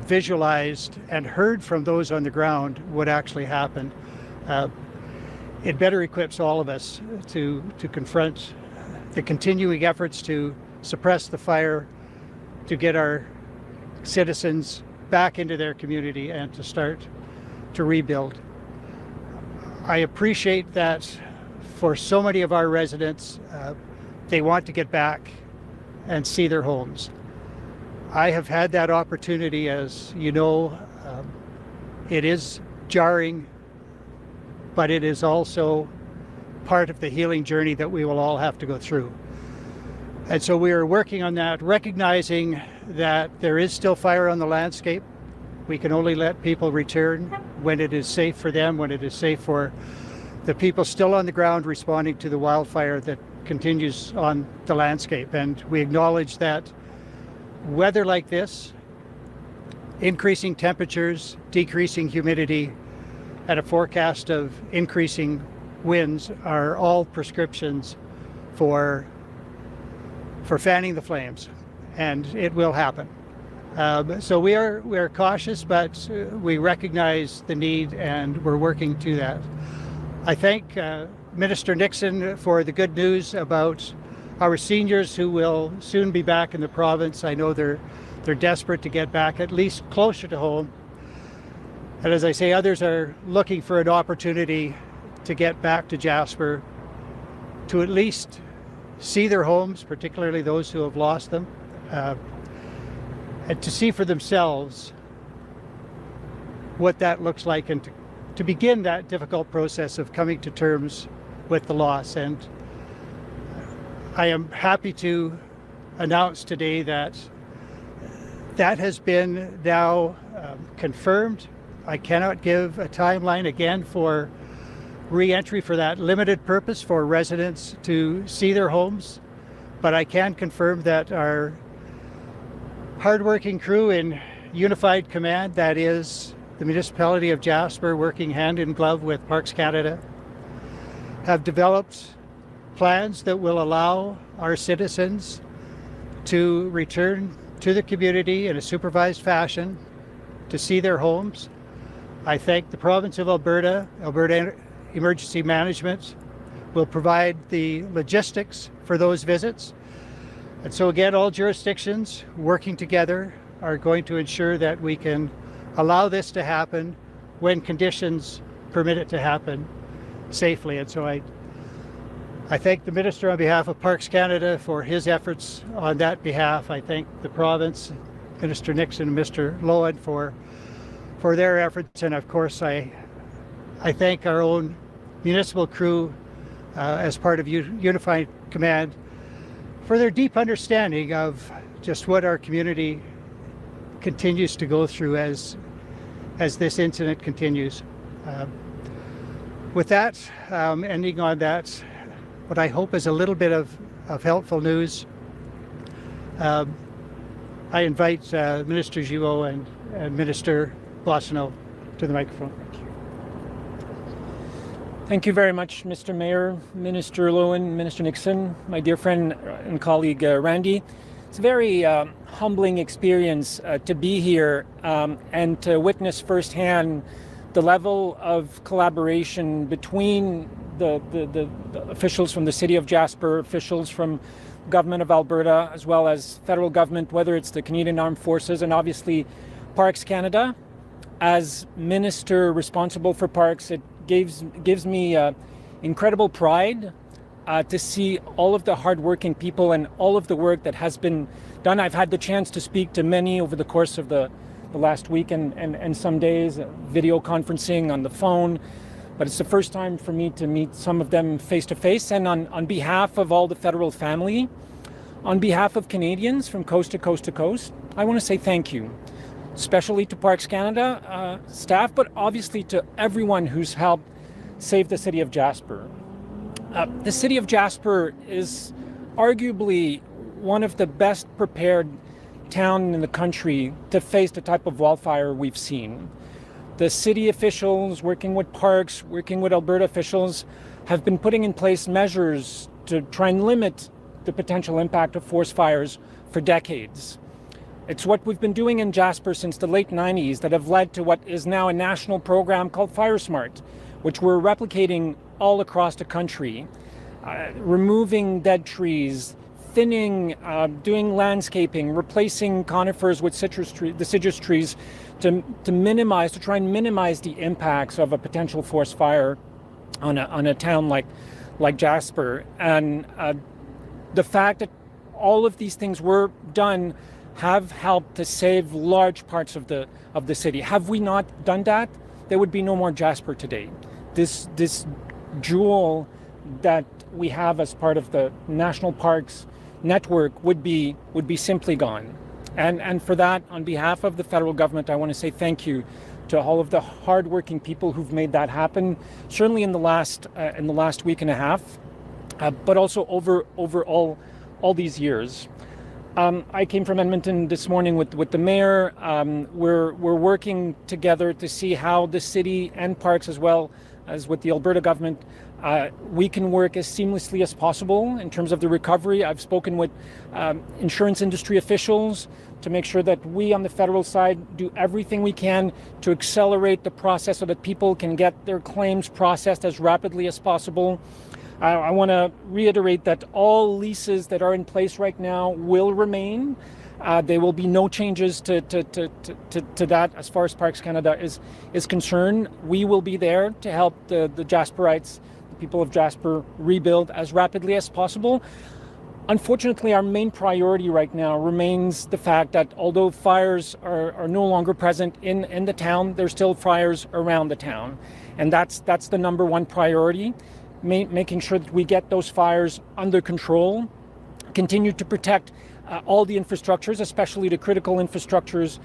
visualized and heard from those on the ground what actually happened, it better equips all of us to confront the continuing efforts to suppress the fire, to get our citizens back into their community and to start to rebuild. I appreciate that for so many of our residents, they want to get back and see their homes. I have had that opportunity, as you know. It is jarring, but it is also part of the healing journey that we will all have to go through. And so we are working on that, recognizing that there is still fire on the landscape. We can only let people return when it is safe for them, when it is safe for the people still on the ground responding to the wildfire that continues on the landscape. And we acknowledge that weather like this, increasing temperatures, decreasing humidity, and a forecast of increasing winds are all prescriptions for fanning the flames, and it will happen. So we are cautious, but we recognize the need, and we're working to that. I thank Minister Nixon for the good news about our seniors who will soon be back in the province. I know they're desperate to get back at least closer to home. And as I say, others are looking for an opportunity to get back to Jasper, to at least see their homes, particularly those who have lost them, and to see for themselves what that looks like, and to begin that difficult process of coming to terms with the loss. And I am happy to announce today that that has been now confirmed. I cannot give a timeline again for re-entry for that limited purpose for residents to see their homes, but I can confirm that our hardworking crew in Unified Command, that is the municipality of Jasper working hand in glove with Parks Canada, have developed plans that will allow our citizens to return to the community in a supervised fashion to see their homes. I thank the province of Alberta Emergency Management will provide the logistics for those visits. And so again, all jurisdictions working together are going to ensure that we can allow this to happen when conditions permit it to happen safely. And so I thank the Minister on behalf of Parks Canada for his efforts on that behalf. I thank the province, Minister Nixon and Mr. Lowen for their efforts. And of course, I thank our own municipal crew as part of Unified Command for their deep understanding of just what our community continues to go through as this incident continues. With that, ending on that, what I hope is a little bit of helpful news. I invite Minister Gibault and Minister Boissonnault to the microphone. Thank you very much, Mr. Mayor, Minister Lowen, Minister Nixon, my dear friend and colleague Randy. It's a very humbling experience to be here and to witness firsthand the level of collaboration between the officials from the city of Jasper, officials from government of Alberta, as well as federal government, whether it's the Canadian Armed Forces and obviously Parks Canada. As minister responsible for parks, it gives me incredible pride to see all of the hardworking people and all of the work that has been done. I've had the chance to speak to many over the course of the last week and some days, video conferencing on the phone, but it's the first time for me to meet some of them face to face. And on behalf of all the federal family, on behalf of Canadians from coast to coast to coast, I want to say thank you, especially to Parks Canada staff, but obviously to everyone who's helped save the city of Jasper. The city of Jasper is arguably one of the best prepared town in the country to face the type of wildfire we've seen. The city officials, working with parks, working with Alberta officials, have been putting in place measures to try and limit the potential impact of forest fires for decades. It's what we've been doing in Jasper since the late 90s that have led to what is now a national program called Fire Smart, which we're replicating all across the country, removing dead trees, thinning, doing landscaping, replacing conifers with deciduous trees to try and minimize the impacts of a potential forest fire on a town like Jasper. And the fact that all of these things were done have helped to save large parts of the city. Have we not done that, there would be no more Jasper today. This jewel that we have as part of the national parks network would be simply gone. And for that, on behalf of the federal government, I want to say thank you to all of the hardworking people who've made that happen, certainly in the last week and a half, but also over all these years. I came from Edmonton this morning with the mayor. We're working together to see how the city and parks, as well as with the Alberta government, we can work as seamlessly as possible in terms of the recovery. I've spoken with insurance industry officials to make sure that we on the federal side do everything we can to accelerate the process so that people can get their claims processed as rapidly as possible. I want to reiterate that all leases that are in place right now will remain. There will be no changes to that as far as Parks Canada is concerned. We will be there to help the Jasperites, the people of Jasper, rebuild as rapidly as possible. Unfortunately, our main priority right now remains the fact that although fires are no longer present in the town, there's still fires around the town. And that's the number one priority, making sure that we get those fires under control, continue to protect all the infrastructures, especially the critical infrastructures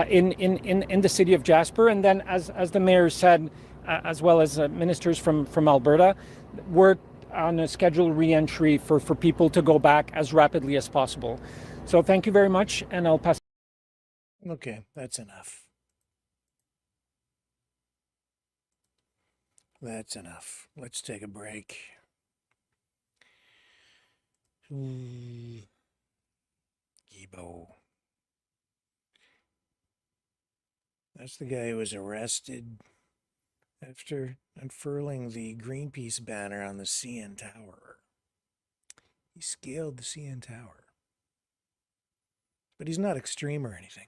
in the city of Jasper. And then, as the mayor said, as well as ministers from Alberta, work on a scheduled re-entry for people to go back as rapidly as possible. So thank you very much, and I'll pass. Okay, that's enough. That's enough. Let's take a break. Guibo. That's the guy who was arrested after unfurling the Greenpeace banner on the CN Tower. He scaled the CN Tower. But he's not extreme or anything.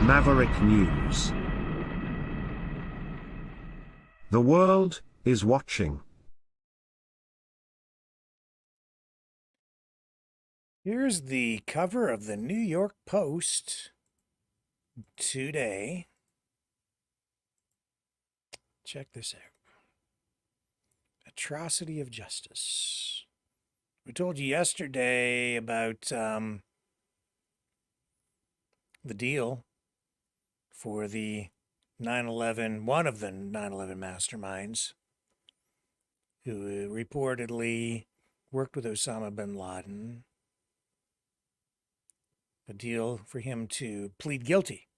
Maverick News. The world is watching. Here's the cover of the New York Post today. Check this out. Atrocity of justice. We told you yesterday about the deal for the 9/11, one of the 9/11 masterminds, who reportedly worked with Osama bin Laden. A deal for him to plead guilty.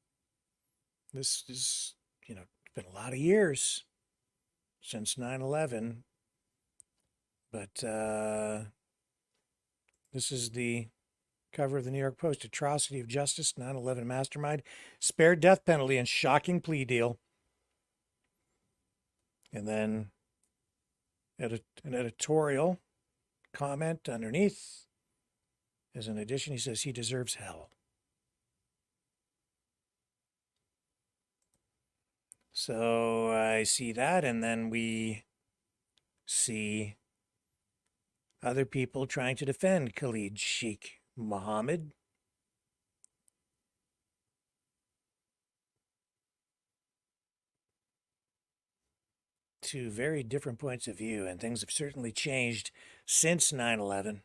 This is, it's been a lot of years since 9/11. But this is the cover of the New York Post. Atrocity of justice, 9/11 mastermind, spared death penalty and shocking plea deal. And then an editorial comment underneath. As an addition, he says he deserves hell. So I see that, and then we see other people trying to defend Khalid Sheikh Mohammed. Two very different points of view, and things have certainly changed since 9/11.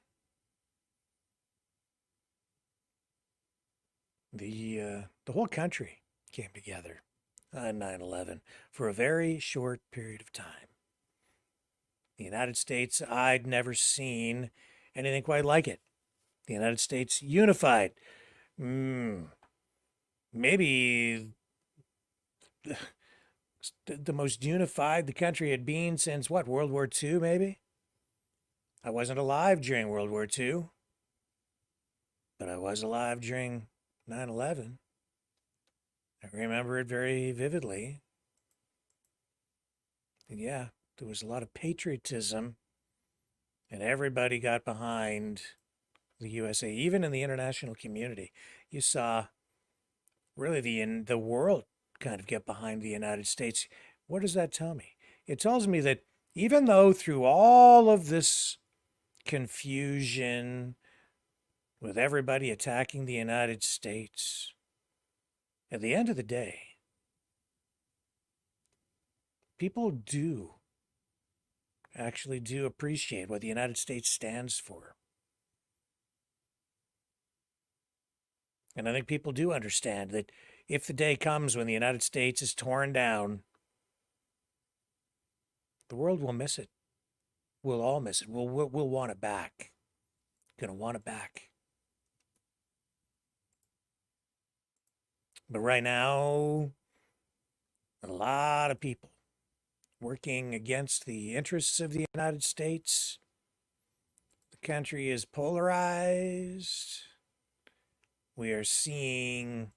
The whole country came together on 9/11 for a very short period of time. The United States, I'd never seen anything quite like it. The United States unified. Maybe the most unified the country had been since what, World War II, maybe? I wasn't alive during World War II, but I was alive during 9/11. I remember it very vividly. And yeah, there was a lot of patriotism, and everybody got behind the USA, even in the international community. You saw really the world kind of get behind the United States. What does that tell me? It tells me that even though through all of this confusion with everybody attacking the United States, at the end of the day, people actually do appreciate what the United States stands for. And I think people do understand that if the day comes when the United States is torn down, the world will miss it. We'll all miss it. We'll want it back. Gonna want it back. But right now, a lot of people working against the interests of the United States. The country is polarized. We are seeing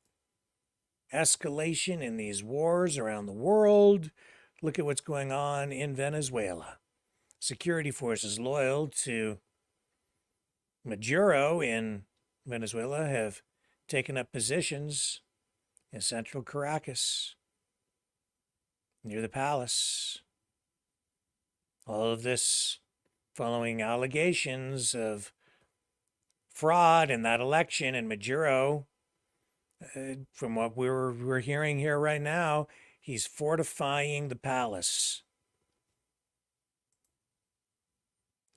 escalation in these wars around the world. Look at what's going on in Venezuela. Security forces loyal to Maduro in Venezuela have taken up positions in central Caracas, near the palace. All of this following allegations of fraud in that election, and Maduro, from what we're hearing here right now, he's fortifying the palace.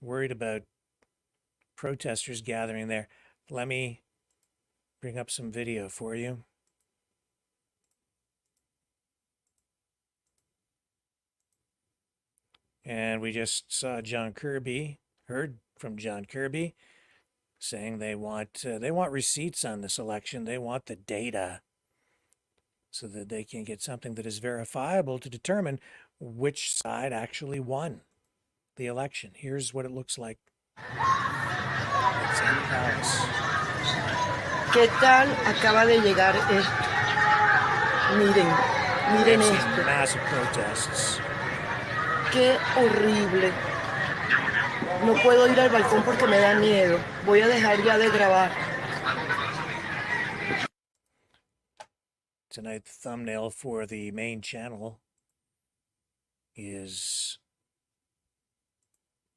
Worried about protesters gathering there. Let me bring up some video for you. And we just saw John Kirby, heard from John Kirby, saying they want receipts on this election. They want the data so that they can get something that is verifiable to determine which side actually won the election. Here's what it looks like. It's in the palace. ¿Qué tal acaba de llegar esto? Miren esto. Massive protests. Qué horrible. No puedo ir al balcón porque me da miedo. Voy a dejar ya de grabar. Tonight, the thumbnail for the main channel is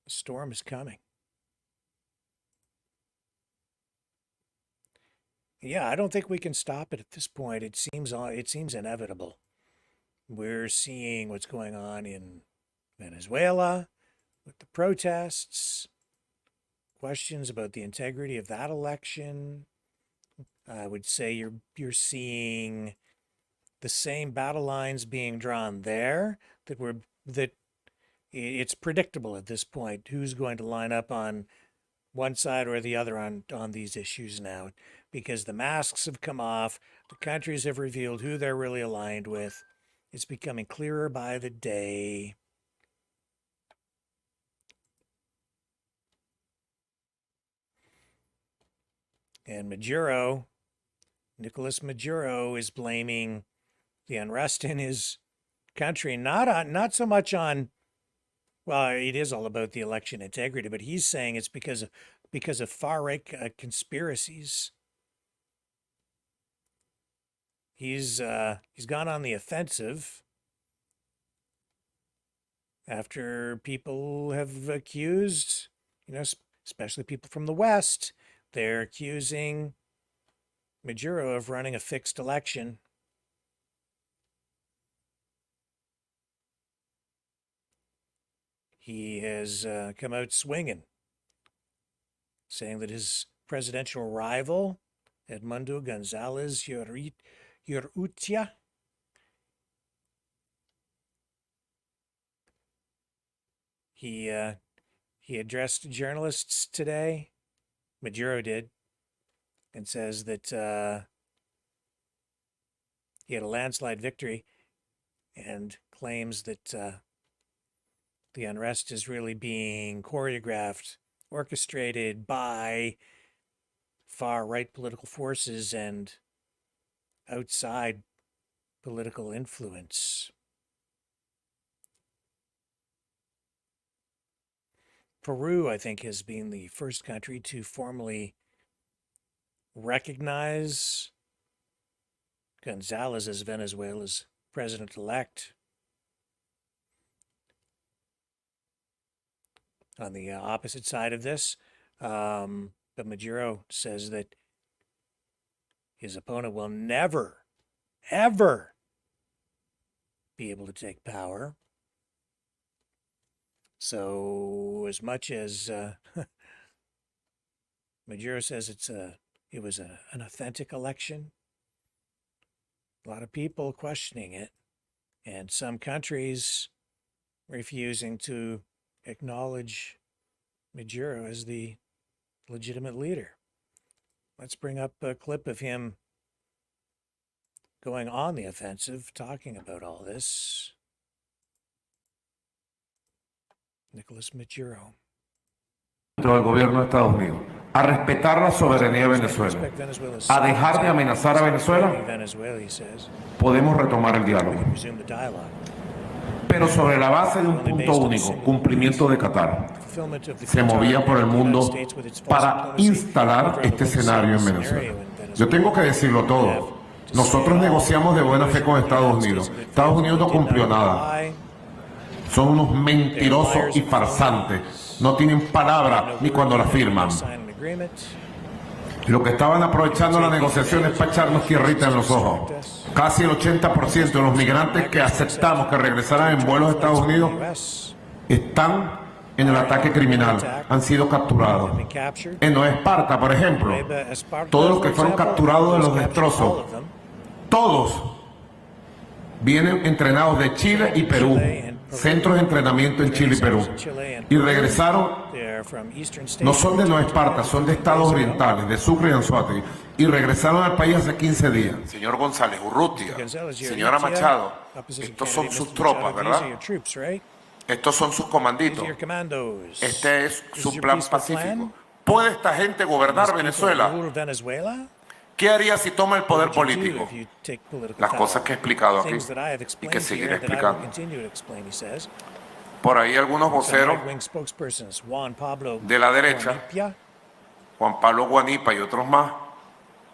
"The storm is coming." Yeah, I don't think we can stop it at this point. It seems inevitable. We're seeing what's going on in Venezuela with the protests, questions about the integrity of that election. I would say you're seeing the same battle lines being drawn there that it's predictable at this point who's going to line up on one side or the other on these issues now, because the masks have come off, the countries have revealed who they're really aligned with. It's becoming clearer by the day. And Nicolas Maduro, is blaming the unrest in his country, not so much on, well, it is all about the election integrity, but he's saying it's because of far-right conspiracies. He's gone on the offensive after people have accused, especially people from the West, they're accusing Maduro of running a fixed election. He has come out swinging, saying that his presidential rival, Edmundo Gonzalez Urrutia, he addressed journalists today, Maduro did, and says that he had a landslide victory, and claims that the unrest is really being choreographed, orchestrated by far-right political forces and outside political influence. Peru, I think, has been the first country to formally recognize Gonzalez as Venezuela's president-elect. On the opposite side of this, but Maduro says that his opponent will never, ever be able to take power. So as much as Maduro says it was an authentic election, a lot of people questioning it, and some countries refusing to acknowledge Maduro as the legitimate leader. Let's bring up a clip of him going on the offensive, talking about all this. Nicolas Maduro. Del gobierno de Estados Unidos a respetar la soberanía de Venezuela, a dejar de amenazar a Venezuela, podemos retomar el diálogo. Pero sobre la base de un punto único, cumplimiento de Qatar. Se movía por el mundo para instalar este escenario en Venezuela. Yo tengo que decirlo todo. Nosotros negociamos de buena fe con Estados Unidos. Estados Unidos no cumplió nada. Son unos mentirosos y farsantes. No tienen palabra ni cuando la firman. Lo que estaban aprovechando las negociaciones para echarnos tierrita en los ojos. Casi el 80% de los migrantes que aceptamos que regresaran en vuelos a Estados Unidos están en el ataque criminal, han sido capturados. En Nueva Esparta, por ejemplo, todos los que fueron capturados de los destrozos, todos vienen entrenados de Chile y Perú, centros de entrenamiento en Chile y Perú, y regresaron, no son de Nueva Esparta, son de estados orientales, de Sucre y Anzoátegui, y regresaron al país hace 15 días. Señor González Urrutia, señora Machado, estos son sus tropas, ¿verdad? Estos son sus comanditos. Este es su plan pacífico. ¿Puede esta gente gobernar Venezuela? ¿Qué haría si toma el poder político? Las cosas que he explicado aquí y que seguiré explicando. Por ahí algunos voceros de la derecha, Juan Pablo Guanipa y otros más,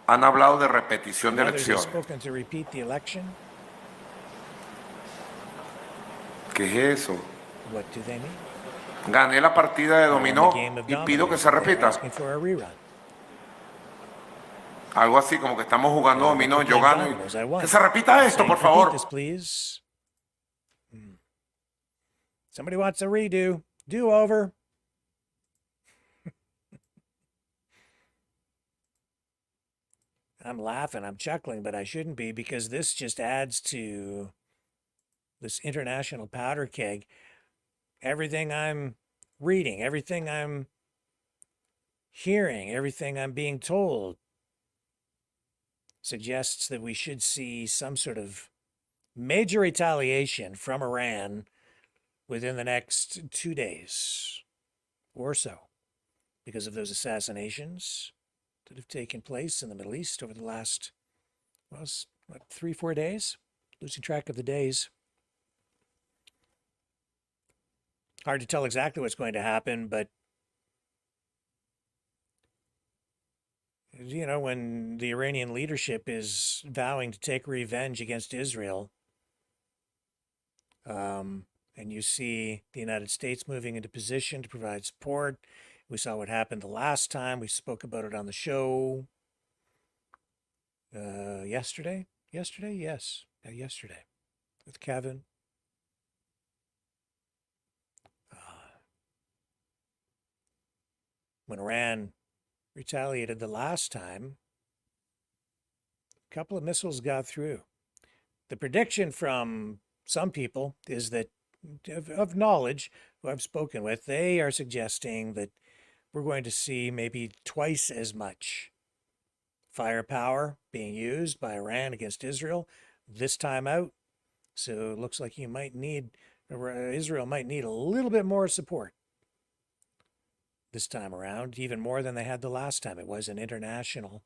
han hablado de repetición de elecciones. ¿Qué es eso? Gané la partida de dominó y pido que se repita. Algo así como que estamos jugando dominó, yo gano. Que se repita esto, por favor. Somebody wants a redo. Do over. I'm laughing, I'm chuckling, but I shouldn't be, because this just adds to this international powder keg. Everything I'm reading, everything I'm hearing, everything I'm being told suggests that we should see some sort of major retaliation from Iran within the next 2 days or so because of those assassinations, that have taken place in the Middle East over the last, well, 3-4 days. Losing track of the days. Hard to tell exactly what's going to happen, but you know, when the Iranian leadership is vowing to take revenge against Israel, and you see the United States moving into position to provide support. We saw what happened the last time. We spoke about it on the show yesterday. Yesterday, yes. Yesterday with Kevin. When Iran retaliated the last time, a couple of missiles got through. The prediction from some people is that, of knowledge, who I've spoken with, they are suggesting that we're going to see maybe twice as much firepower being used by Iran against Israel this time out. So it looks like Israel might need a little bit more support this time around, even more than they had the last time. It was an international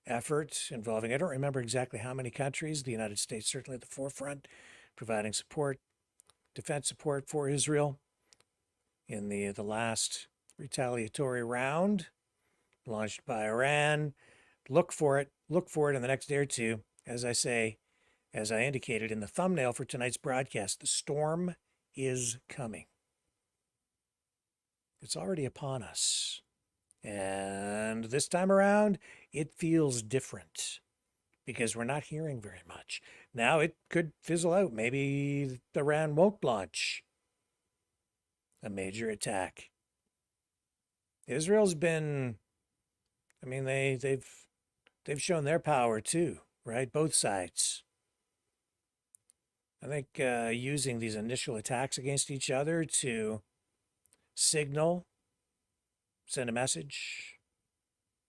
effort involving, I don't remember exactly how many countries, the United States certainly at the forefront, providing support, defense support for Israel in the last retaliatory round launched by Iran. Look for it in the next day or two. As I indicated in the thumbnail for tonight's broadcast, the storm is coming. It's already upon us. And this time around, it feels different because we're not hearing very much. Now it could fizzle out. Maybe Iran won't launch a major attack. Israel's been, I mean, they've shown their power too, right? Both sides. I think using these initial attacks against each other to signal, send a message,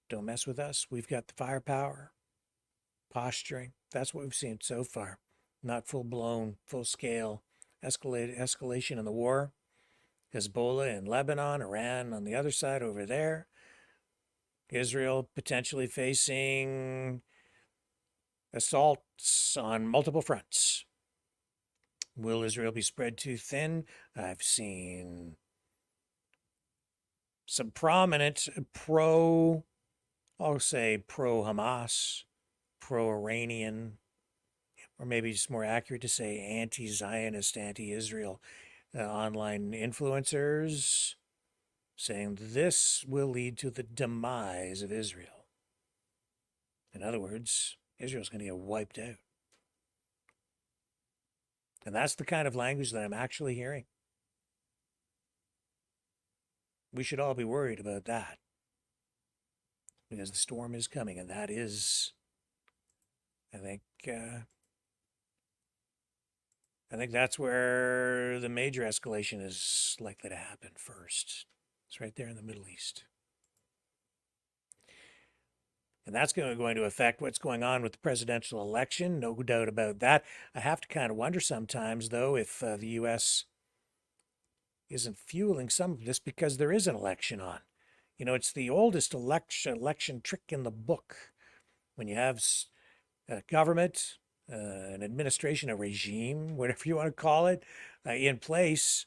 don't mess with us. We've got the firepower, posturing. That's what we've seen so far. Not full-blown, full-scale escalation in the war. Hezbollah in Lebanon, Iran on the other side over there. Israel potentially facing assaults on multiple fronts. Will Israel be spread too thin? I've seen some prominent pro-Hamas, pro-Iranian, or maybe it's more accurate to say anti-Zionist, anti-Israel online influencers saying this will lead to the demise of Israel. In other words, Israel's going to get wiped out. And that's the kind of language that I'm actually hearing. We should all be worried about that because the storm is coming, and that is, I think that's where the major escalation is likely to happen first. It's right there in the Middle East. And that's going to affect what's going on with the presidential election, no doubt about that. I have to kind of wonder sometimes, though, if the U.S. isn't fueling some of this because there is an election on. You know, it's the oldest election trick in the book. When you have a government, an administration, a regime, whatever you want to call it, in place,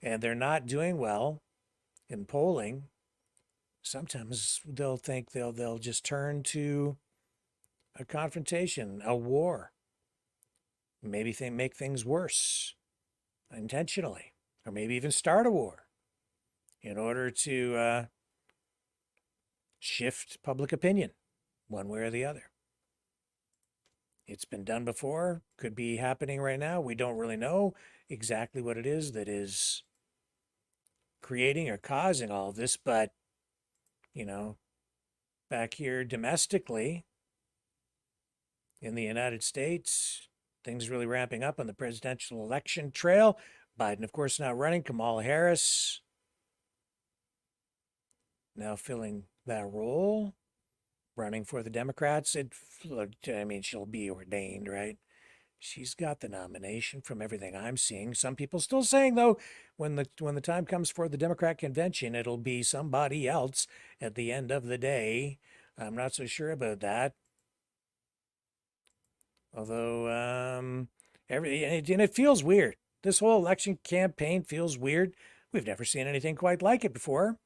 and they're not doing well in polling, sometimes they'll think they'll just turn to a confrontation, a war. Maybe they make things worse intentionally, or maybe even start a war in order to shift public opinion one way or the other. It's been done before, could be happening right now. We don't really know exactly what it is that is creating or causing all of this, but, you know, back here domestically in the United States, things really ramping up on the presidential election trail. Biden, of course, not running. Kamala Harris now filling that role, running for the Democrats. She'll be ordained, right? she's got the nomination from everything I'm seeing. Some people still saying, though, when the time comes for the Democrat convention, it'll be somebody else at the end of the day. I'm not so sure about that. Although, and it feels weird. This whole election campaign feels weird. We've never seen anything quite like it before.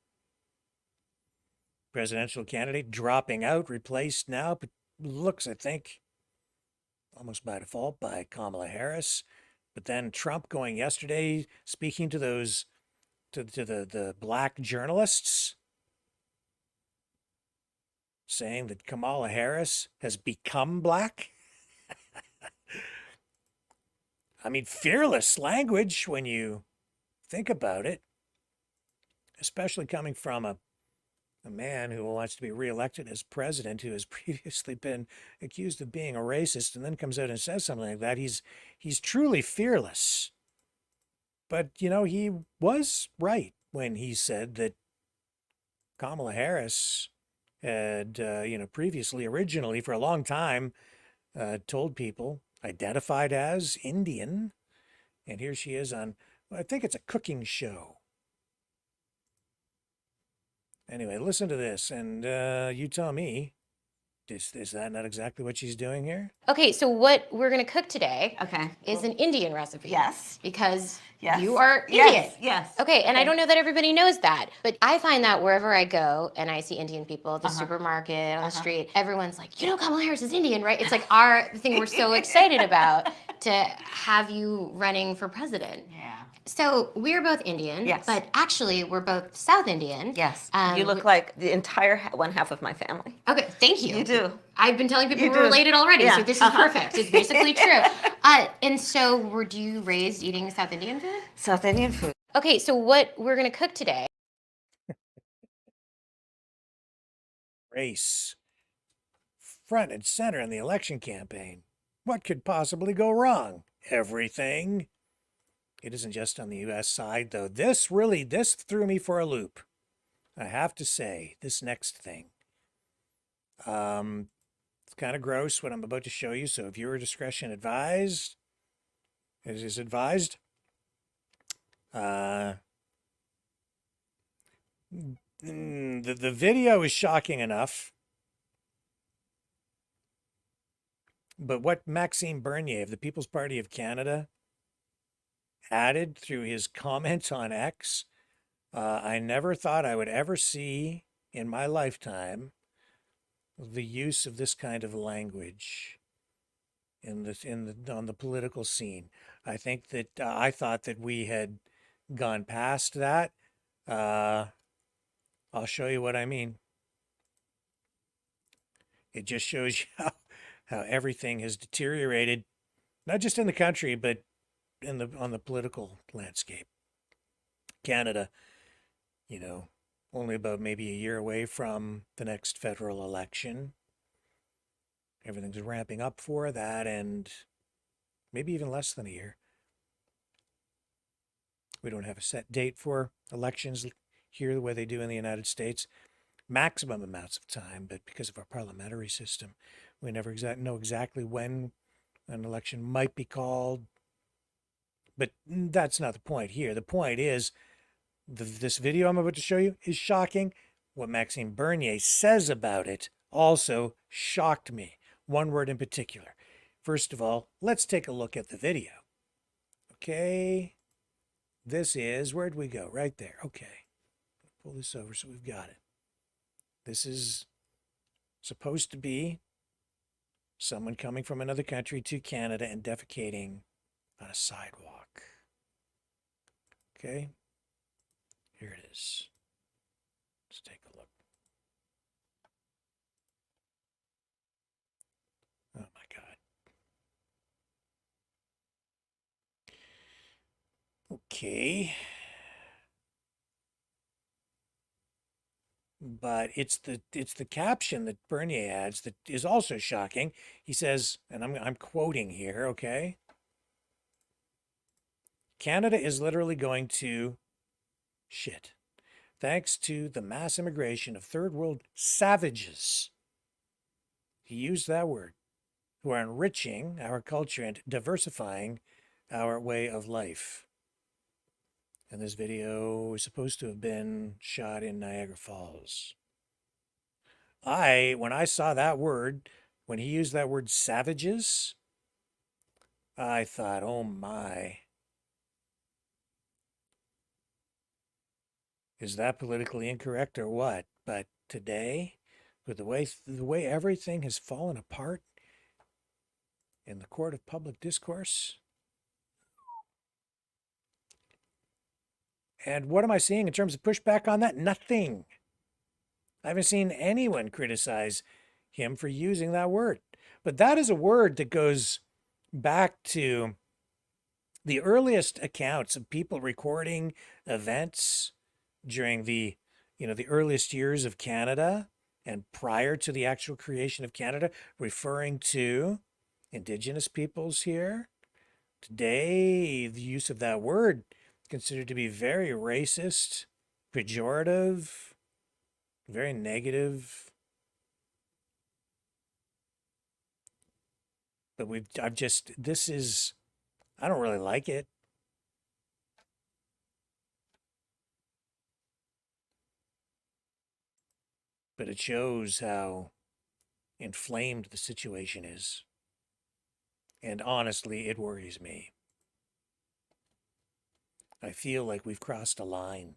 Presidential candidate dropping out, replaced now, but looks, I think, almost by default by Kamala Harris. But then Trump going yesterday, speaking to those, to the black journalists, saying that Kamala Harris has become black. I mean, fearless language when you think about it, especially coming from a man who wants to be reelected as president, who has previously been accused of being a racist, and then comes out and says something like that. He's truly fearless. But, you know, he was right when he said that Kamala Harris had, previously, originally, for a long time, told people, identified as Indian. And here she is on, I think it's a cooking show. Anyway, listen to this, and you tell me, is that not exactly what she's doing here? Okay, so what we're going to cook today is an Indian recipe. Yes. Because Yes. you are Indian. Yes. Okay, and I Okay. don't know that everybody knows that, but I find that wherever I go and I see Indian people at the supermarket, on the street, everyone's like, you know Kamala Harris is Indian, right? It's like the thing we're so excited about to have you running for president. Yeah. So we're both Indian, Yes. but actually we're both South Indian. Yes. You look like the entire one half of my family. Okay, thank you. You do. I've been telling people You we're do. related already, Yeah. so this is perfect. It's basically true. And so were you raised eating South Indian food? South Indian food. Okay, so what we're going to cook today. Race. Front and center in the election campaign. What could possibly go wrong? Everything. It isn't just on the U.S. side, though. This threw me for a loop. I have to say, this next thing. It's kind of gross what I'm about to show you, so viewer discretion advised. Is advised. The video is shocking enough. But what Maxime Bernier of the People's Party of Canada added through his comments on X, I never thought I would ever see in my lifetime the use of this kind of language on the political scene. I think that I thought that we had gone past that. I'll show you what I mean. It just shows you how everything has deteriorated, not just in the country, but on the political landscape. Canada, only about maybe a year away from the next federal election. Everything's ramping up for that, and maybe even less than a year. We don't have a set date for elections here the way they do in the United States. Maximum amounts of time, but because of our parliamentary system, we never know exactly when an election might be called. But that's not the point here. The point is, this video I'm about to show you is shocking. What Maxime Bernier says about it also shocked me. One word in particular. First of all, let's take a look at the video. Okay. This is, where'd we go? Right there. Okay. Pull this over so we've got it. This is supposed to be someone coming from another country to Canada and defecating on a sidewalk. Okay. Here it is. Let's take a look. Oh my God. Okay. But it's the caption that Bernier adds that is also shocking. He says, and I'm quoting here, okay? Canada is literally going to shit, thanks to the mass immigration of third world savages. He used that word. who are enriching our culture and diversifying our way of life. And this video is supposed to have been shot in Niagara Falls. When I saw that word, when he used that word savages, I thought, oh my. Is that politically incorrect or what? But today, with the way everything has fallen apart in the court of public discourse, and what am I seeing in terms of pushback on that? Nothing. I haven't seen anyone criticize him for using that word. But that is a word that goes back to the earliest accounts of people recording events during the earliest years of Canada and prior to the actual creation of Canada, referring to Indigenous peoples here. Today, the use of that word considered to be very racist, pejorative, very negative. But I don't really like it. But it shows how inflamed the situation is. And honestly, it worries me. I feel like we've crossed a line.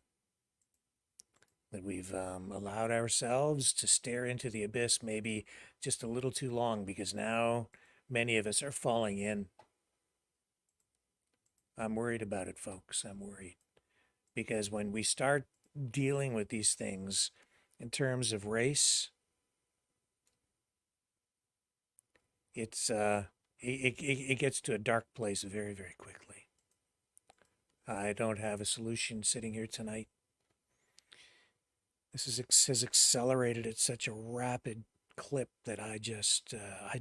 That we've allowed ourselves to stare into the abyss maybe just a little too long, because now many of us are falling in. I'm worried about it, folks. I'm worried. Because when we start dealing with these things in terms of race, it gets to a dark place very, very quickly. I don't have a solution sitting here tonight. This has accelerated at such a rapid clip that I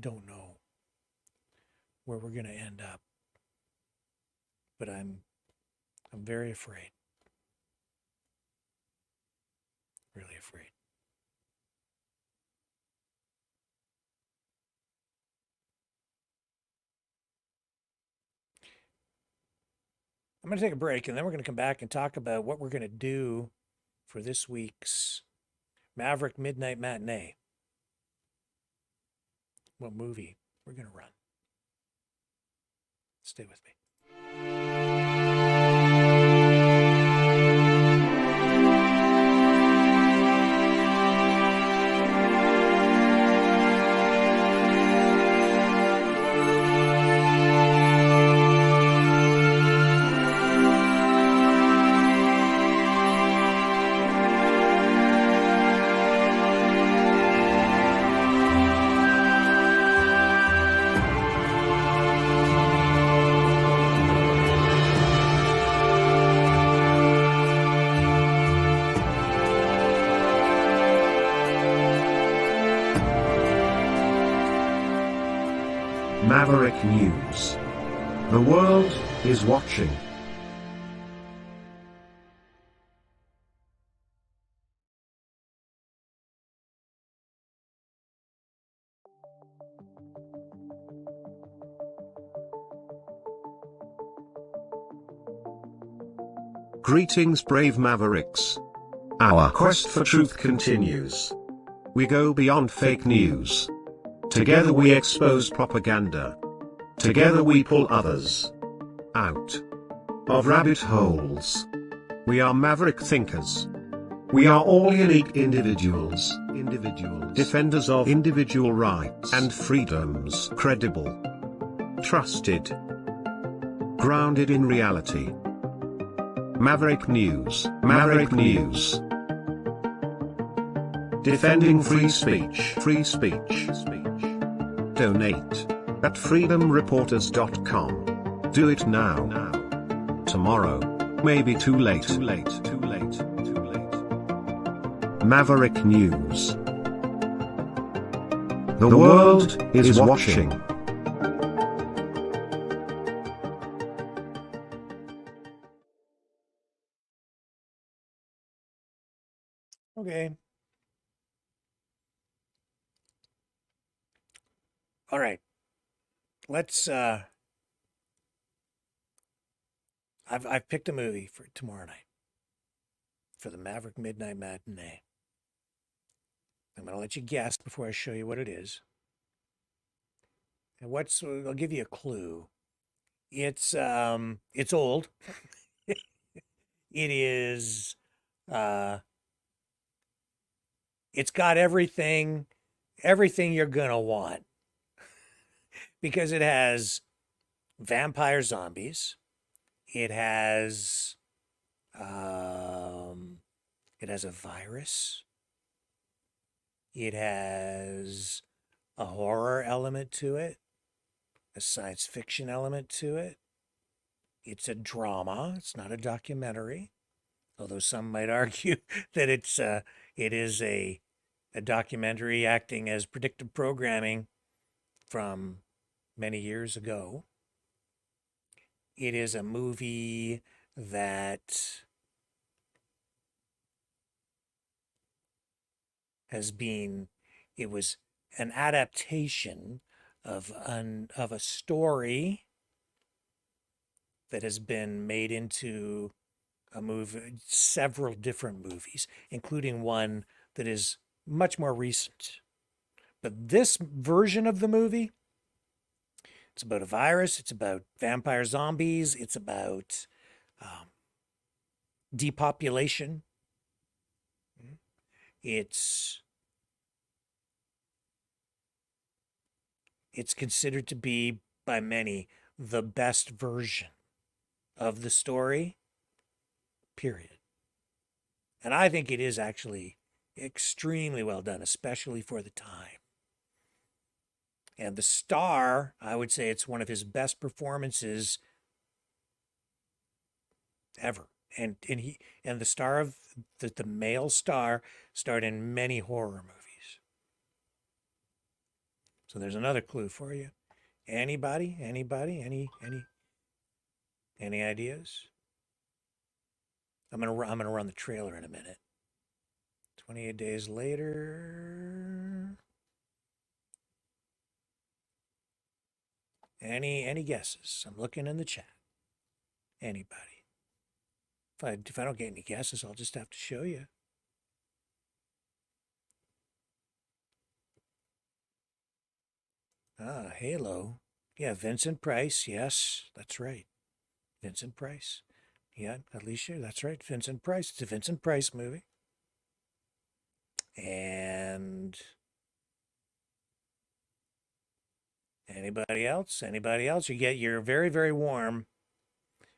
don't know where we're going to end up. But I'm very afraid. Really afraid. I'm going to take a break, and then we're going to come back and talk about what we're going to do for this week's Maverick Midnight Matinee. What movie we're going to run. Stay with me. Maverick News. The world is watching. Greetings, brave Mavericks. Our quest for truth continues. We go beyond fake news. Together we expose propaganda. Together we pull others out of rabbit holes. We are maverick thinkers. We are all unique individuals. Defenders of individual rights and freedoms. Credible. Trusted. Grounded in reality. Maverick News. Maverick News. Defending free speech. Free speech. Donate at freedomreporters.com. Do it now. Tomorrow may be too late. Maverick News. The world is watching. Okay. All right. let's I've picked a movie for tomorrow night for the Maverick Midnight Matinee. I'm going to let you guess before I show you what it is. And I'll give you a clue. It's old. It is it's got everything you're going to want because it has vampire zombies. It has a virus. It has a horror element to it, a science fiction element to it. It's a drama. It's not a documentary, although some might argue that it is a documentary acting as predictive programming from many years ago. It is a movie that it was an adaptation of a story that has been made into a movie, several different movies, including one that is much more recent. But this version of the movie, it's about a virus, it's about vampire zombies, it's about depopulation. It's considered to be by many the best version of the story, period. And I think it is actually extremely well done, especially for the time. And the star, I would say it's one of his best performances ever. And the star of the male star starred in many horror movies. So there's another clue for you. Anybody? Any ideas? I'm gonna run the trailer in a minute. 28 days later. Any guesses? I'm looking in the chat. Anybody? If I don't get any guesses, I'll just have to show you. Halo. Yeah, Vincent Price. Yes, that's right. Vincent Price. Yeah, Alicia, that's right. Vincent Price. It's a Vincent Price movie. And anybody else? Anybody else? You're very, very warm.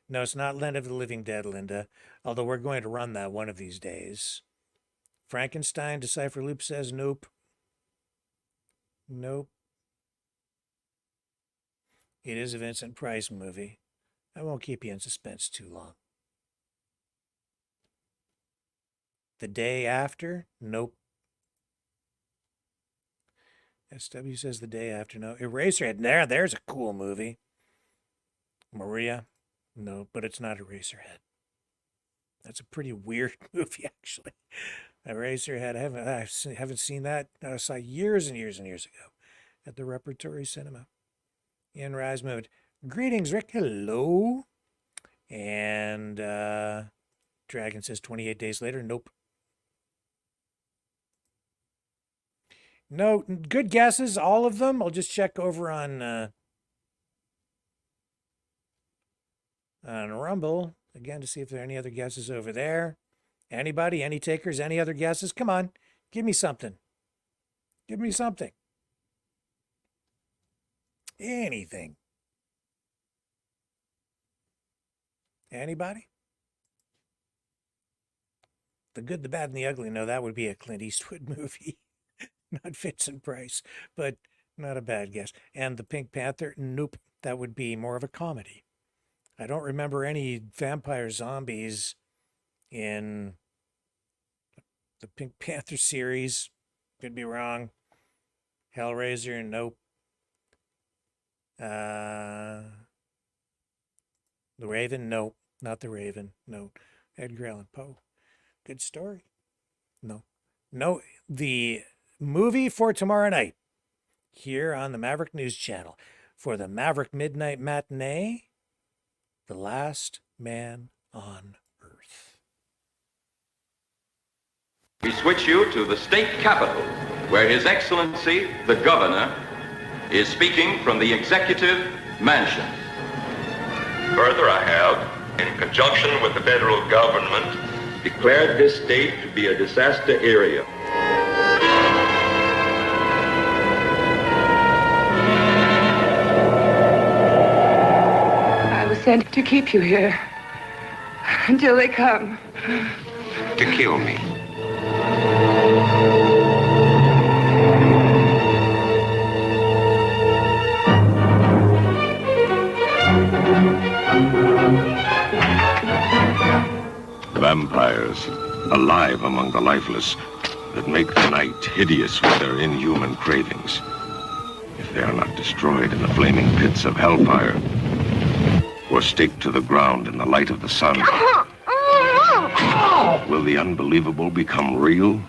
No, it's not Land of the Living Dead, Linda. Although we're going to run that one of these days. Frankenstein, Decipher Loop says nope. Nope. It is a Vincent Price movie. I won't keep you in suspense too long. The Day After? Nope. SW says The Day After. No. Eraserhead. There's a cool movie. Maria? No, but it's not Eraserhead. That's a pretty weird movie, actually. Eraserhead. I haven't seen that. I saw years and years and years ago at the Repertory Cinema. In Rise Movement. Greetings, Rick. Hello. And Dragon says 28 days later. Nope. No, good guesses, all of them. I'll just check over on Rumble again to see if there are any other guesses over there. Anybody? Any takers? Any other guesses? Come on. Give me something. Give me something. Anything. Anybody? The Good, the Bad, and the Ugly. No, that would be a Clint Eastwood movie. Not Vincent Price, but not a bad guess. And the Pink Panther. Nope. That would be more of a comedy. I don't remember any vampire zombies in the Pink Panther series. Could be wrong. Hellraiser. Nope. The Raven? No, not The Raven. No. Edgar Allan Poe. Good story. No. No, the movie for tomorrow night here on the Maverick News Channel. for the Maverick Midnight Matinee, The Last Man on Earth. We switch you to the state capitol, where His Excellency, the Governor, is speaking from the Executive Mansion. Further, I have, in conjunction with the federal government, declared this state to be a disaster area. I was sent to keep you here until they come. To kill me. Vampires, alive among the lifeless, that make the night hideous with their inhuman cravings. If they are not destroyed in the flaming pits of hellfire, or staked to the ground in the light of the sun, will the unbelievable become real?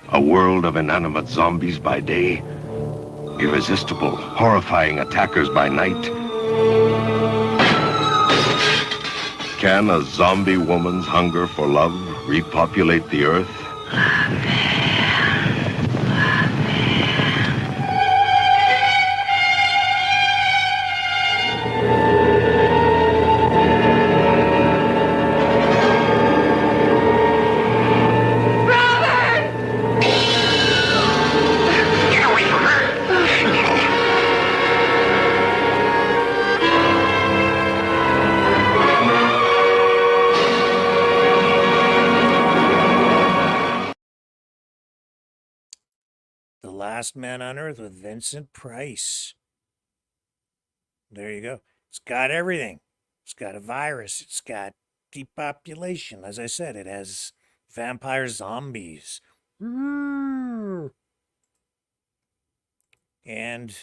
A world of inanimate zombies by day, irresistible, horrifying attackers by night. Can a zombie woman's hunger for love repopulate the earth? The Last Man on Earth with Vincent Price. There you go. It's got everything. It's got a virus. It's got depopulation. As I said, it has vampire zombies. And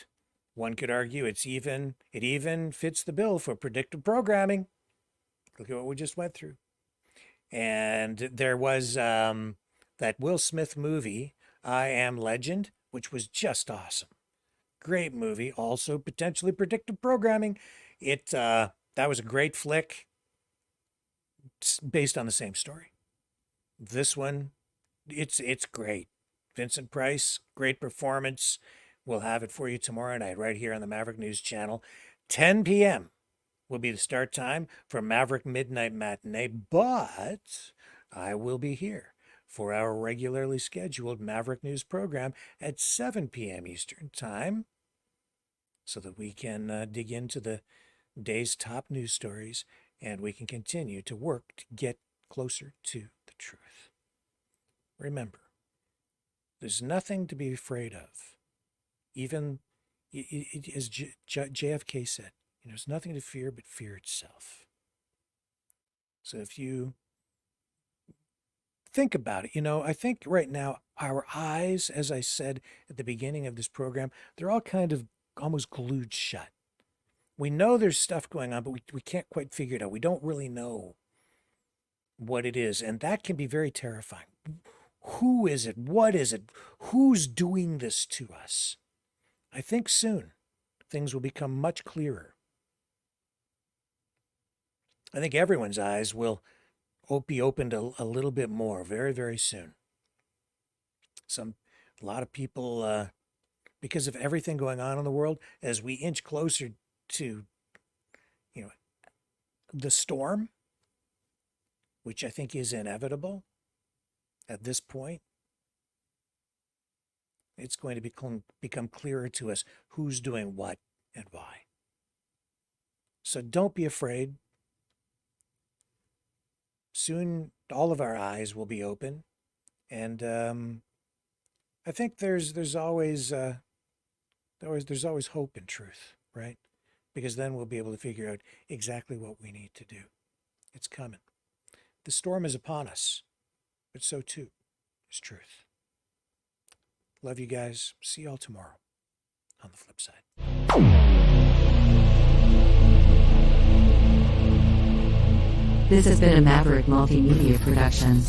one could argue it even fits the bill for predictive programming. Look at what we just went through. And there was that Will Smith movie, I Am Legend, which was just awesome. Great movie. Also potentially predictive programming. That was a great flick. It's based on the same story. This one, it's great. Vincent Price, great performance. We'll have it for you tomorrow night right here on the Maverick News Channel. 10 p.m. will be the start time for Maverick Midnight Matinee, but I will be here for our regularly scheduled Maverick News program at 7 p.m. Eastern Time so that we can dig into the day's top news stories and we can continue to work to get closer to the truth. Remember, there's nothing to be afraid of. Even as JFK said, there's nothing to fear but fear itself. So if you think about it, I think right now our eyes, as I said at the beginning of this program, they're all kind of almost glued shut. We know there's stuff going on, but we can't quite figure it out. We don't really know what it is, and that can be very terrifying. Who is it? What is it? Who's doing this to us? I think soon things will become much clearer. I think everyone's eyes will be opened a little bit more very, very soon. A lot of people, because of everything going on in the world, as we inch closer to, the storm, which I think is inevitable at this point, it's going to become clearer to us who's doing what and why. So don't be afraid. Soon, all of our eyes will be open, and I think there's always hope in truth, right? Because then we'll be able to figure out exactly what we need to do. It's coming. The storm is upon us, but so too is truth. Love you guys. See y'all tomorrow on the flip side. This has been a Maverick Multimedia production.